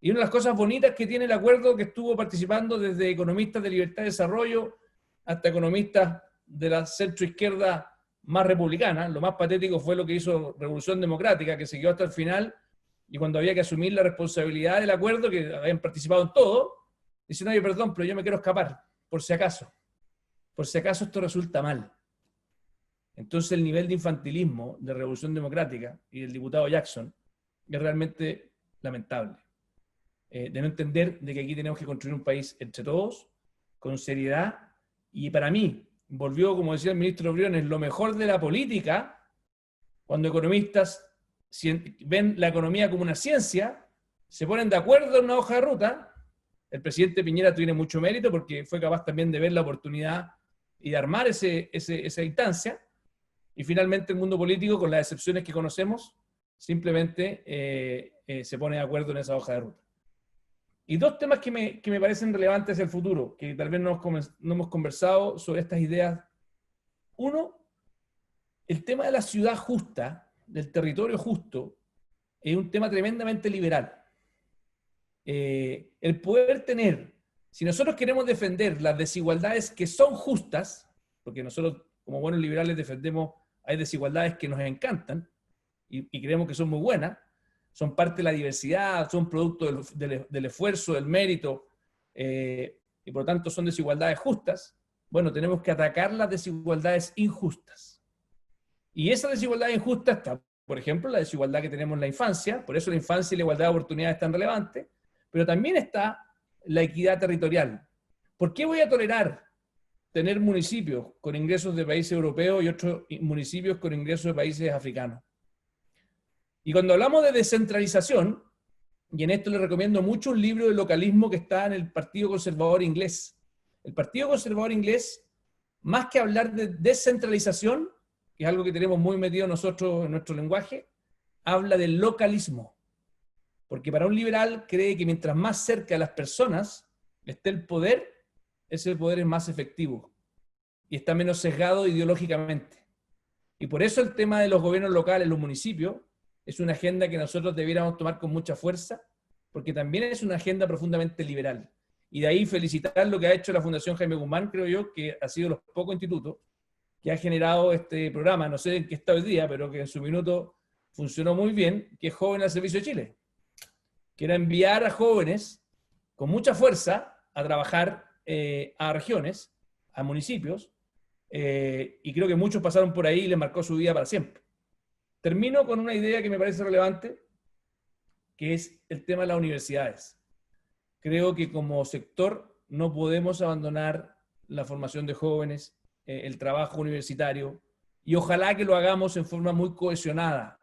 Y una de las cosas bonitas que tiene el acuerdo, que estuvo participando desde economistas de libertad y desarrollo hasta economistas de la centroizquierda más republicana. Lo más patético fue lo que hizo Revolución Democrática, que se quedó hasta el final, y cuando había que asumir la responsabilidad del acuerdo, que habían participado en todo, dicen, oye, perdón, pero yo me quiero escapar, por si acaso esto resulta mal. Entonces el nivel de infantilismo de Revolución Democrática y del diputado Jackson es realmente lamentable. De no entender de que aquí tenemos que construir un país entre todos, con seriedad, y para mí, volvió, como decía el ministro Briones, lo mejor de la política, cuando economistas ven la economía como una ciencia, se ponen de acuerdo en una hoja de ruta. El presidente Piñera tiene mucho mérito porque fue capaz también de ver la oportunidad y de armar esa instancia. Y finalmente el mundo político, con las excepciones que conocemos, simplemente se pone de acuerdo en esa hoja de ruta. Y 2 temas que me parecen relevantes hacia el futuro, que tal vez no hemos conversado sobre estas ideas. Uno, el tema de la ciudad justa, del territorio justo, es un tema tremendamente liberal. El poder tener, si nosotros queremos defender las desigualdades que son justas, porque nosotros como buenos liberales defendemos, hay desigualdades que nos encantan y creemos que son muy buenas, son parte de la diversidad, son producto del esfuerzo, del mérito, y por lo tanto son desigualdades justas. Bueno, tenemos que atacar las desigualdades injustas. Y esa desigualdad injusta está, por ejemplo, la desigualdad que tenemos en la infancia, por eso la infancia y la igualdad de oportunidades es tan relevante, pero también está la equidad territorial. ¿Por qué voy a tolerar tener municipios con ingresos de países europeos y otros municipios con ingresos de países africanos? Y cuando hablamos de descentralización, y en esto le recomiendo mucho un libro de localismo que está en el Partido Conservador Inglés. El Partido Conservador Inglés, más que hablar de descentralización, que es algo que tenemos muy metido nosotros en nuestro lenguaje, habla del localismo. Porque para un liberal cree que mientras más cerca de las personas esté el poder, ese poder es más efectivo y está menos sesgado ideológicamente. Y por eso el tema de los gobiernos locales, los municipios, es una agenda que nosotros debiéramos tomar con mucha fuerza, porque también es una agenda profundamente liberal. Y de ahí felicitar lo que ha hecho la Fundación Jaime Guzmán, creo yo, que ha sido de los pocos institutos que ha generado este programa, no sé en qué está hoy día, pero que en su minuto funcionó muy bien, que es Jóvenes al Servicio de Chile, que era enviar a jóvenes con mucha fuerza a trabajar a regiones, a municipios, y creo que muchos pasaron por ahí y les marcó su vida para siempre. Termino con una idea que me parece relevante, que es el tema de las universidades. Creo que como sector no podemos abandonar la formación de jóvenes, el trabajo universitario, y ojalá que lo hagamos en forma muy cohesionada,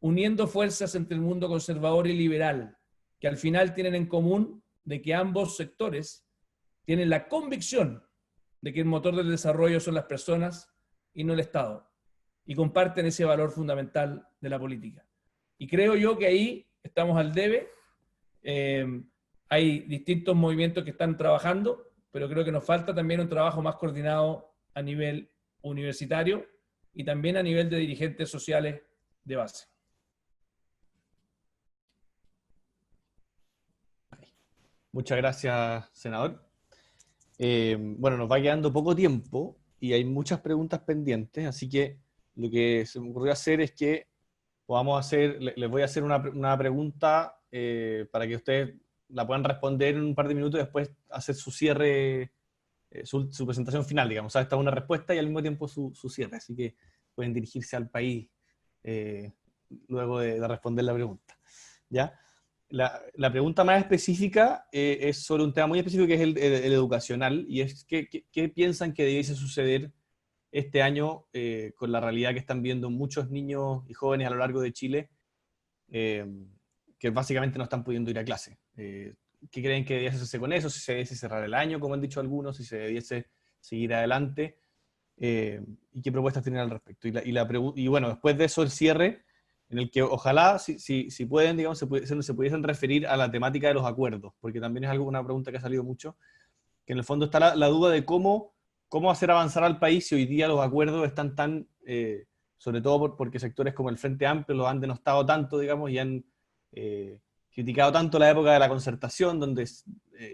uniendo fuerzas entre el mundo conservador y liberal, que al final tienen en común de que ambos sectores tienen la convicción de que el motor del desarrollo son las personas y no el Estado, y comparten ese valor fundamental de la política. Y creo yo que ahí estamos al debe. Hay distintos movimientos que están trabajando, pero creo que nos falta también un trabajo más coordinado a nivel universitario y también a nivel de dirigentes sociales de base. Muchas gracias, senador. Bueno, nos va quedando poco tiempo y hay muchas preguntas pendientes, así que lo que se me ocurrió hacer es que podamos hacer, les voy a hacer una pregunta para que ustedes la puedan responder en un par de minutos y después hacer su cierre, su presentación final, digamos. O sea, esta es una respuesta y al mismo tiempo su cierre, así que pueden dirigirse al país luego de responder la pregunta. ¿Ya? La pregunta más específica es sobre un tema muy específico que es el educacional, y es ¿qué piensan que debiese suceder este año con la realidad que están viendo muchos niños y jóvenes a lo largo de Chile que básicamente no están pudiendo ir a clase? ¿Qué creen que debiese hacerse con eso? Si se debiese cerrar el año, como han dicho algunos, si se debiese seguir adelante, y qué propuestas tienen al respecto. Y bueno, después de eso el cierre, en el que ojalá, si pueden, digamos, se pudiesen referir a la temática de los acuerdos, porque también es una pregunta que ha salido mucho, que en el fondo está la duda de cómo hacer avanzar al país si hoy día los acuerdos están tan, sobre todo porque sectores como el Frente Amplio los han denostado tanto, digamos, y han criticado tanto la época de la concertación,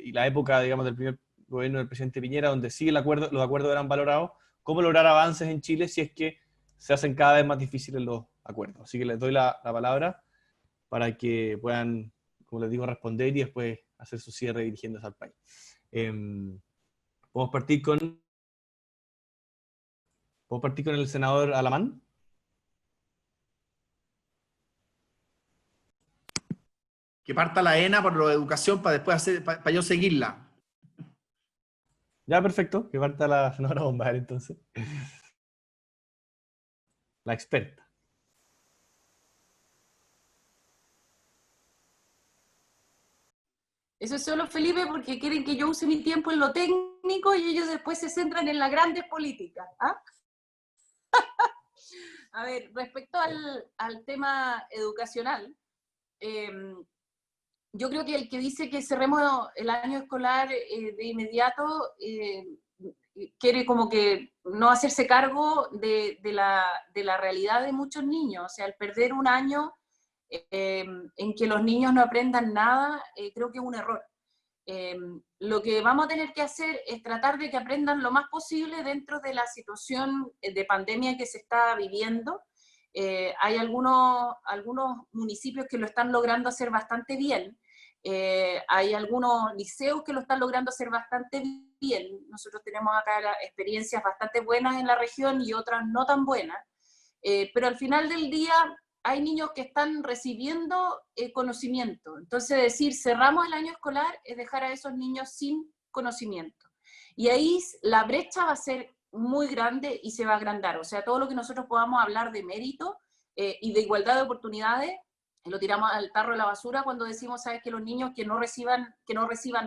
y la época, digamos, del primer gobierno del presidente Piñera, donde sí los acuerdos eran valorados. ¿Cómo lograr avances en Chile si es que se hacen cada vez más difíciles los acuerdos? Así que les doy la palabra para que puedan, como les digo, responder y después hacer su cierre dirigiéndose al país. Podemos partir con el senador Alamán. Que parta la ENA por lo de educación para después para yo seguirla. Ya, perfecto. Que parta la senadora Bombal, entonces. La experta. Eso es solo, Felipe, porque quieren que yo use mi tiempo en lo técnico y ellos después se centran en las grandes políticas. ¿Ah? A ver, respecto al tema educacional, yo creo que el que dice que cerremos el año escolar de inmediato quiere como que no hacerse cargo de la realidad de muchos niños. O sea, el perder un año en que los niños no aprendan nada, creo que es un error. Lo que vamos a tener que hacer es tratar de que aprendan lo más posible dentro de la situación de pandemia que se está viviendo. Hay algunos municipios que lo están logrando hacer bastante bien. Hay algunos liceos que lo están logrando hacer bastante bien. Nosotros tenemos acá experiencias bastante buenas en la región y otras no tan buenas. Pero al final del día hay niños que están recibiendo conocimiento. Entonces decir cerramos el año escolar es dejar a esos niños sin conocimiento. Y ahí la brecha va a ser muy grande y se va a agrandar. O sea, todo lo que nosotros podamos hablar de mérito y de igualdad de oportunidades, lo tiramos al tarro de la basura cuando decimos, ¿sabes?, que los niños que no reciban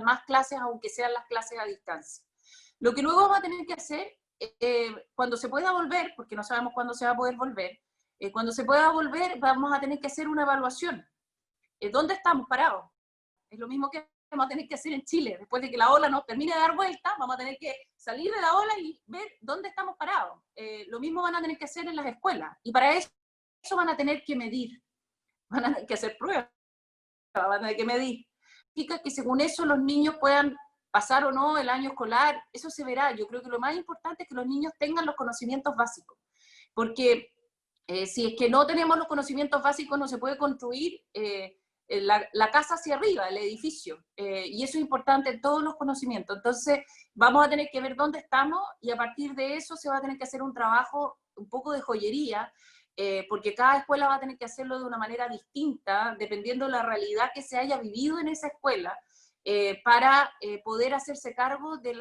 más clases, aunque sean las clases a distancia. Lo que luego vamos a tener que hacer, cuando se pueda volver, porque no sabemos cuándo se va a poder volver, cuando se pueda volver vamos a tener que hacer una evaluación. ¿Dónde estamos parados? Es lo mismo que vamos a tener que hacer en Chile. Después de que la ola nos termine de dar vuelta, vamos a tener que salir de la ola y ver dónde estamos parados. Lo mismo van a tener que hacer en las escuelas. Y para eso van a tener que medir. Van a tener que hacer pruebas. Van a tener que medir. Significa que según eso los niños puedan pasar o no el año escolar. Eso se verá. Yo creo que lo más importante es que los niños tengan los conocimientos básicos. Porque si es que no tenemos los conocimientos básicos, no se puede construir la casa hacia arriba, el edificio. Y eso es importante en todos los conocimientos. Entonces, vamos a tener que ver dónde estamos y a partir de eso se va a tener que hacer un trabajo, un poco de joyería, porque cada escuela va a tener que hacerlo de una manera distinta, dependiendo de la realidad que se haya vivido en esa escuela, para poder hacerse cargo de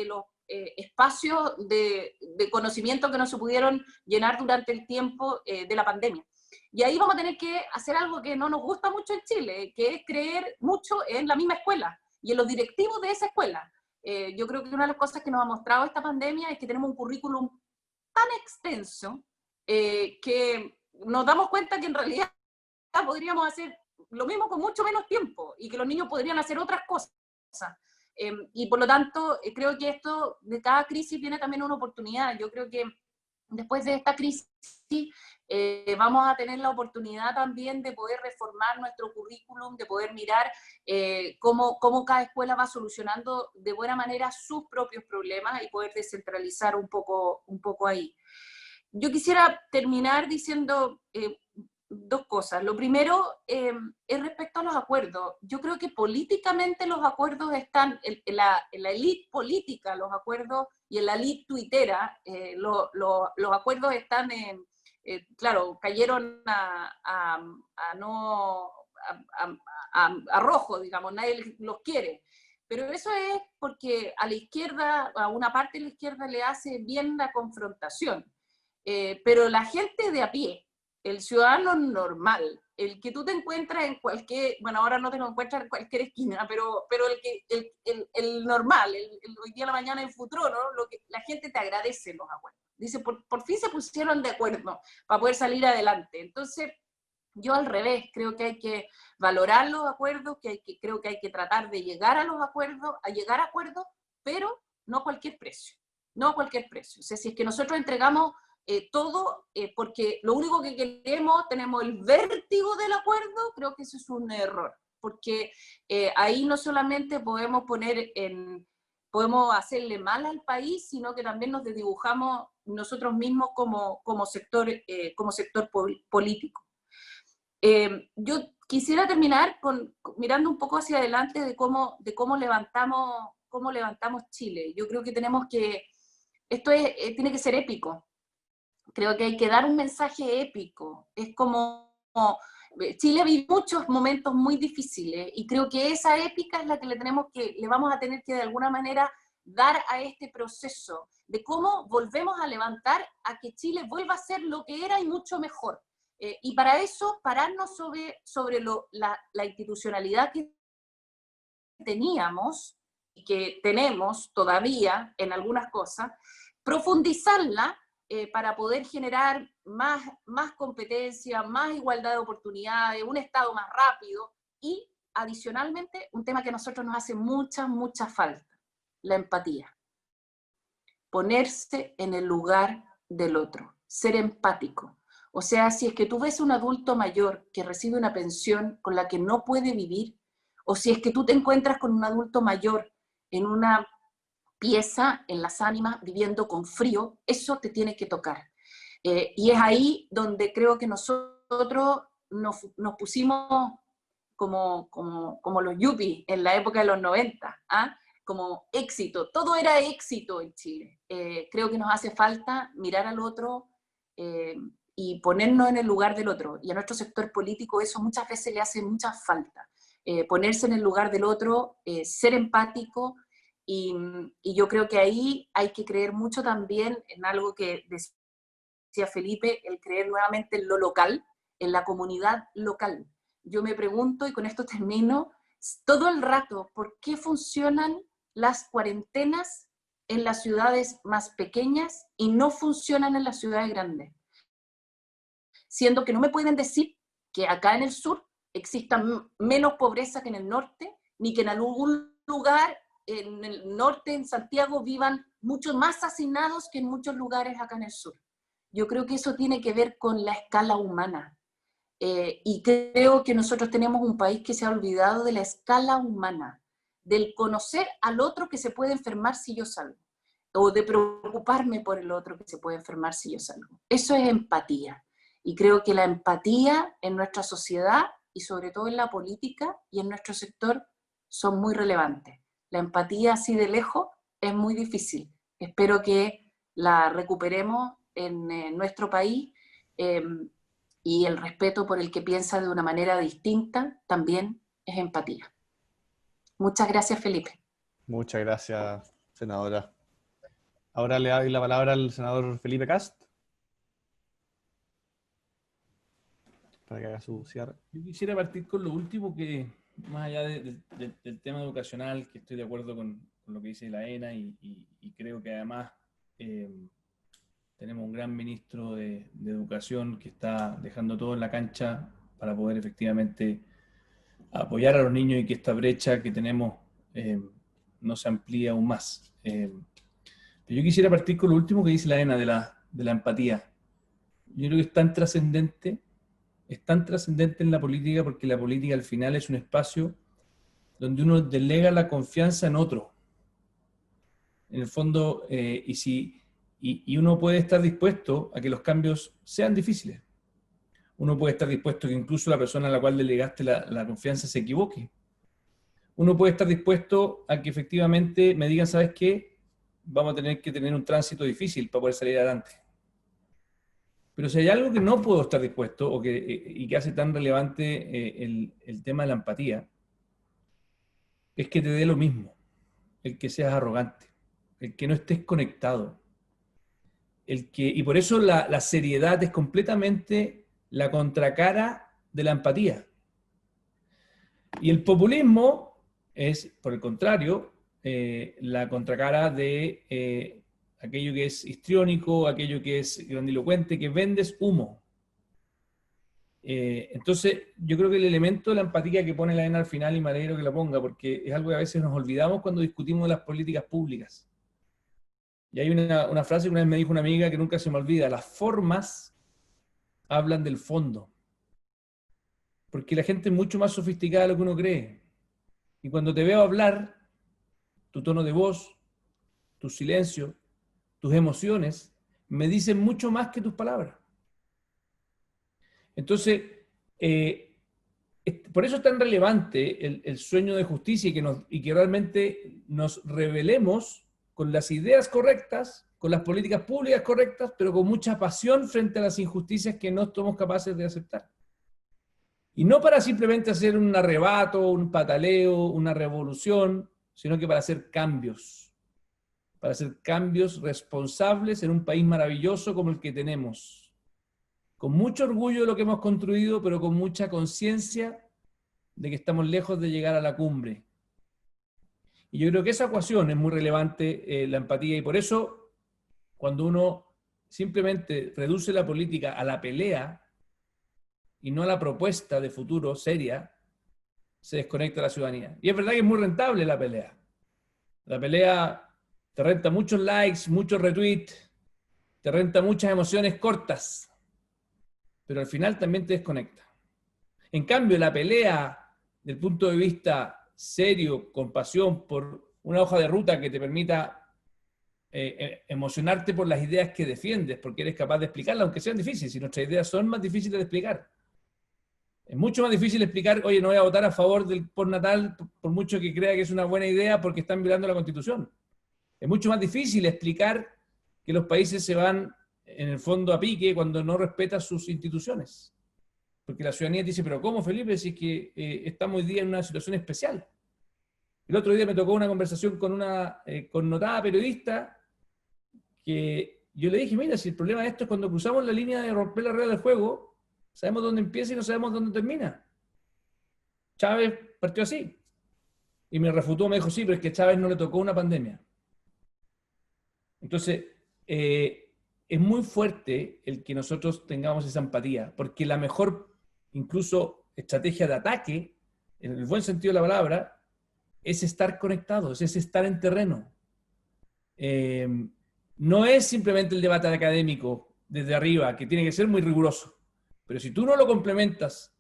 los espacios de conocimiento que no se pudieron llenar durante el tiempo de la pandemia. Y ahí vamos a tener que hacer algo que no nos gusta mucho en Chile, que es creer mucho en la misma escuela y en los directivos de esa escuela. Yo creo que una de las cosas que nos ha mostrado esta pandemia es que tenemos un currículum tan extenso que nos damos cuenta que en realidad podríamos hacer lo mismo con mucho menos tiempo y que los niños podrían hacer otras cosas. Y por lo tanto, creo que esto de cada crisis viene también una oportunidad. Yo creo que después de esta crisis vamos a tener la oportunidad también de poder reformar nuestro currículum, de poder mirar cómo cada escuela va solucionando de buena manera sus propios problemas y poder descentralizar un poco ahí. Yo quisiera terminar diciendo dos cosas. Lo primero es respecto a los acuerdos. Yo creo que políticamente los acuerdos están, en la élite política, los acuerdos, y en la élite tuitera, los acuerdos están, claro, cayeron a rojo, digamos, nadie los quiere. Pero eso es porque a la izquierda, a una parte de la izquierda le hace bien la confrontación. Pero la gente de a pie, el ciudadano normal, el que tú te encuentras en cualquier, bueno, ahora no te lo encuentras en cualquier esquina, pero el normal, hoy día a la mañana en Futuro, ¿no? La gente te agradece los acuerdos. Dice, por fin se pusieron de acuerdo para poder salir adelante. Entonces, yo al revés, creo que hay que valorar los acuerdos, creo que hay que tratar de llegar a los acuerdos, pero no a cualquier precio. No a cualquier precio. O sea, si es que nosotros entregamos todo, porque lo único que queremos, tenemos el vértigo del acuerdo, creo que eso es un error, porque ahí no solamente podemos hacerle mal al país, sino que también nos desdibujamos nosotros mismos como sector político. Yo quisiera terminar mirando un poco hacia adelante de cómo levantamos Chile. Yo creo que esto tiene que ser épico. Creo que hay que dar un mensaje épico. Es como Chile vive muchos momentos muy difíciles y creo que esa épica es la que le vamos a tener que de alguna manera dar a este proceso de cómo volvemos a levantar a que Chile vuelva a ser lo que era y mucho mejor. Y para eso, pararnos sobre la institucionalidad que teníamos y que tenemos todavía en algunas cosas, profundizarla para poder generar más competencia, más igualdad de oportunidades, un Estado más rápido y, adicionalmente, un tema que a nosotros nos hace mucha falta, la empatía. Ponerse en el lugar del otro, ser empático. O sea, si es que tú ves un adulto mayor que recibe una pensión con la que no puede vivir, o si es que tú te encuentras con un adulto mayor en una pieza, en las ánimas, viviendo con frío, eso te tiene que tocar. Y es ahí donde creo que nosotros nos pusimos como los yuppies en la época de los 90, como éxito. Todo era éxito en Chile. Creo que nos hace falta mirar al otro y ponernos en el lugar del otro. Y a nuestro sector político eso muchas veces le hace mucha falta. Ponerse en el lugar del otro, ser empático, y yo creo que ahí hay que creer mucho también en algo que decía Felipe, el creer nuevamente en lo local, en la comunidad local. Yo me pregunto, y con esto termino, todo el rato, ¿por qué funcionan las cuarentenas en las ciudades más pequeñas y no funcionan en las ciudades grandes? Siendo que no me pueden decir que acá en el sur exista menos pobreza que en el norte, ni que en algún lugar en el norte, en Santiago, vivan muchos más hacinados que en muchos lugares acá en el sur. Yo creo que eso tiene que ver con la escala humana. Y creo que nosotros tenemos un país que se ha olvidado de la escala humana, del conocer al otro que se puede enfermar si yo salgo, o de preocuparme por el otro que se puede enfermar si yo salgo. Eso es empatía. Y creo que la empatía en nuestra sociedad, y sobre todo en la política y en nuestro sector, son muy relevantes. La empatía así de lejos es muy difícil. Espero que la recuperemos en nuestro país, y el respeto por el que piensa de una manera distinta también es empatía. Muchas gracias, Felipe. Muchas gracias, senadora. Ahora le doy la palabra al senador Felipe Kast para que haga su cierre. Yo quisiera partir con lo último que, más allá del tema educacional, que estoy de acuerdo con lo que dice la ENA y creo que además tenemos un gran ministro de Educación que está dejando todo en la cancha para poder efectivamente apoyar a los niños y que esta brecha que tenemos no se amplíe aún más. Pero yo quisiera partir con lo último que dice la ENA de la empatía. Yo creo que es tan trascendente en la política porque la política al final es un espacio donde uno delega la confianza en otro. En el fondo, y uno puede estar dispuesto a que los cambios sean difíciles. Uno puede estar dispuesto a que incluso la persona a la cual delegaste la confianza se equivoque. Uno puede estar dispuesto a que efectivamente me digan, ¿sabes qué? Vamos a tener que tener un tránsito difícil para poder salir adelante. Pero si hay algo que no puedo estar dispuesto y que hace tan relevante el tema de la empatía, es que te dé lo mismo, el que seas arrogante, el que no estés conectado, y por eso la seriedad es completamente la contracara de la empatía. Y el populismo es, por el contrario, la contracara de aquello que es histriónico, aquello que es grandilocuente, que vendes humo. Entonces, yo creo que el elemento de la empatía que pone la ENA al final, y me alegro que la ponga, porque es algo que a veces nos olvidamos cuando discutimos las políticas públicas. Y hay una frase que una vez me dijo una amiga que nunca se me olvida: las formas hablan del fondo. Porque la gente es mucho más sofisticada de lo que uno cree. Y cuando te veo hablar, tu tono de voz, tu silencio, tus emociones, me dicen mucho más que tus palabras. Entonces, por eso es tan relevante el sueño de justicia y que realmente nos rebelemos con las ideas correctas, con las políticas públicas correctas, pero con mucha pasión frente a las injusticias que no somos capaces de aceptar. Y no para simplemente hacer un arrebato, un pataleo, una revolución, sino que para hacer cambios responsables en un país maravilloso como el que tenemos. Con mucho orgullo de lo que hemos construido, pero con mucha conciencia de que estamos lejos de llegar a la cumbre. Y yo creo que esa ecuación es muy relevante, la empatía, y por eso cuando uno simplemente reduce la política a la pelea y no a la propuesta de futuro seria, se desconecta la ciudadanía. Y es verdad que es muy rentable la pelea. La pelea te renta muchos likes, muchos retweets, te renta muchas emociones cortas, pero al final también te desconecta. En cambio, la pelea, desde el punto de vista serio, con pasión, por una hoja de ruta que te permita emocionarte por las ideas que defiendes, porque eres capaz de explicarlas, aunque sean difíciles, y nuestras ideas son más difíciles de explicar. Es mucho más difícil explicar, oye, no voy a votar a favor del postnatal, por mucho que crea que es una buena idea, porque están violando la Constitución. Es mucho más difícil explicar que los países se van, en el fondo, a pique cuando no respetan sus instituciones. Porque la ciudadanía dice, pero ¿cómo, Felipe? Si es que estamos hoy día en una situación especial. El otro día me tocó una conversación con una connotada periodista que yo le dije, mira, si el problema de esto es cuando cruzamos la línea de romper la regla del juego, sabemos dónde empieza y no sabemos dónde termina. Chávez partió así. Y me refutó, me dijo, sí, pero es que a Chávez no le tocó una pandemia. Entonces, es muy fuerte el que nosotros tengamos esa empatía, porque la mejor, incluso, estrategia de ataque, en el buen sentido de la palabra, es estar conectados, es estar en terreno. No es simplemente el debate académico desde arriba, que tiene que ser muy riguroso, pero si tú no lo complementas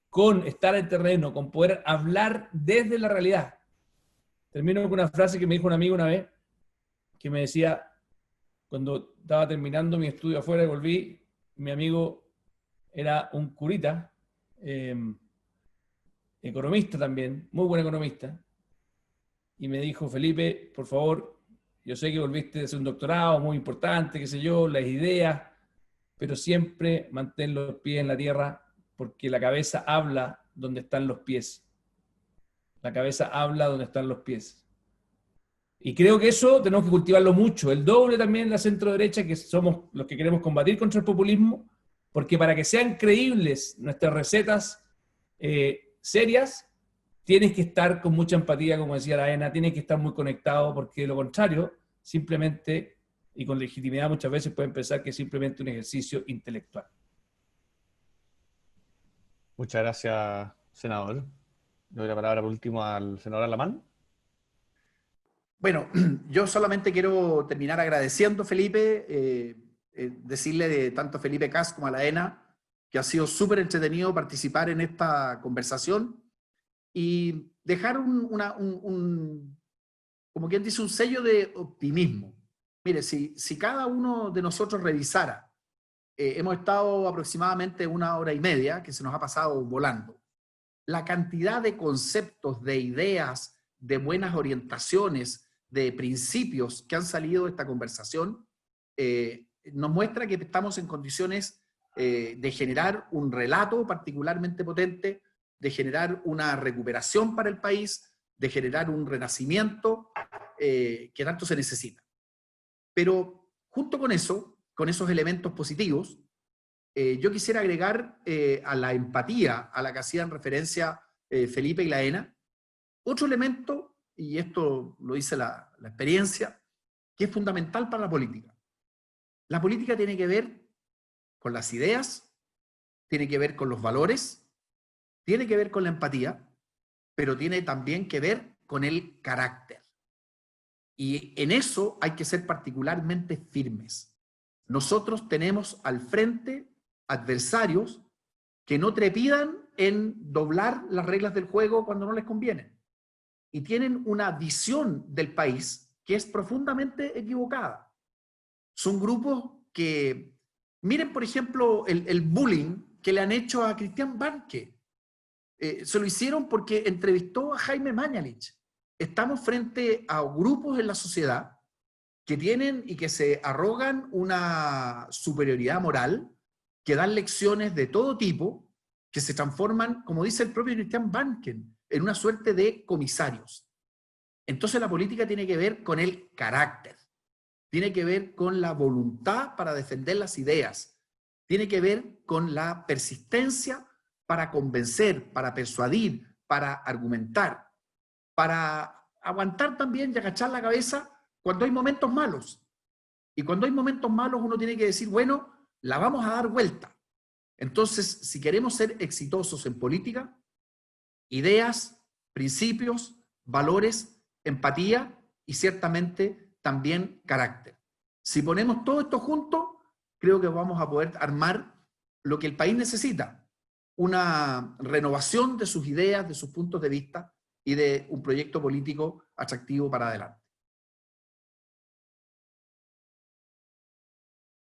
con estar en terreno, con poder hablar desde la realidad. Termino con una frase que me dijo un amigo una vez, que me decía, cuando estaba terminando mi estudio afuera y volví, mi amigo era un curita, economista también, muy buen economista, y me dijo, Felipe, por favor, yo sé que volviste de hacer un doctorado muy importante, qué sé yo, las ideas, pero siempre mantén los pies en la tierra, porque la cabeza habla donde están los pies. La cabeza habla donde están los pies. Y creo que eso tenemos que cultivarlo mucho, el doble también en la centro derecha, que somos los que queremos combatir contra el populismo, porque para que sean creíbles nuestras recetas serias, tienes que estar con mucha empatía, como decía la ENA, tienes que estar muy conectado, porque de lo contrario, simplemente, y con legitimidad muchas veces pueden pensar que es simplemente un ejercicio intelectual. Muchas gracias, senador. Le doy la palabra por último al senador Alamán. Bueno, yo solamente quiero terminar agradeciendo, Felipe, decirle de tanto a Felipe Cas como a la ENA que ha sido súper entretenido participar en esta conversación y dejar como quien dice, un sello de optimismo. Mire, si cada uno de nosotros revisara, hemos estado aproximadamente 1 hora y media, que se nos ha pasado volando, la cantidad de conceptos, de ideas, de buenas orientaciones, de principios que han salido de esta conversación, nos muestra que estamos en condiciones de generar un relato particularmente potente, de generar una recuperación para el país, de generar un renacimiento que tanto se necesita. Pero junto con eso, con esos elementos positivos, yo quisiera agregar a la empatía a la que hacían referencia Felipe y la ENA, otro elemento, y esto lo dice la experiencia, que es fundamental para la política. La política tiene que ver con las ideas, tiene que ver con los valores, tiene que ver con la empatía, pero tiene también que ver con el carácter. Y en eso hay que ser particularmente firmes. Nosotros tenemos al frente adversarios que no trepidan en doblar las reglas del juego cuando no les conviene. Y tienen una visión del país que es profundamente equivocada. Son grupos que, miren por ejemplo el bullying que le han hecho a Cristian Banque. Se lo hicieron porque entrevistó a Jaime Mañalich. Estamos frente a grupos en la sociedad que tienen y que se arrogan una superioridad moral, que dan lecciones de todo tipo, que se transforman, como dice el propio Christian Banken, en una suerte de comisarios. Entonces la política tiene que ver con el carácter, tiene que ver con la voluntad para defender las ideas, tiene que ver con la persistencia para convencer, para persuadir, para argumentar, para aguantar también y agachar la cabeza cuando hay momentos malos. Y cuando hay momentos malos uno tiene que decir, bueno, la vamos a dar vuelta. Entonces, si queremos ser exitosos en política, ideas, principios, valores, empatía y ciertamente también carácter. Si ponemos todo esto junto, creo que vamos a poder armar lo que el país necesita, una renovación de sus ideas, de sus puntos de vista y de un proyecto político atractivo para adelante.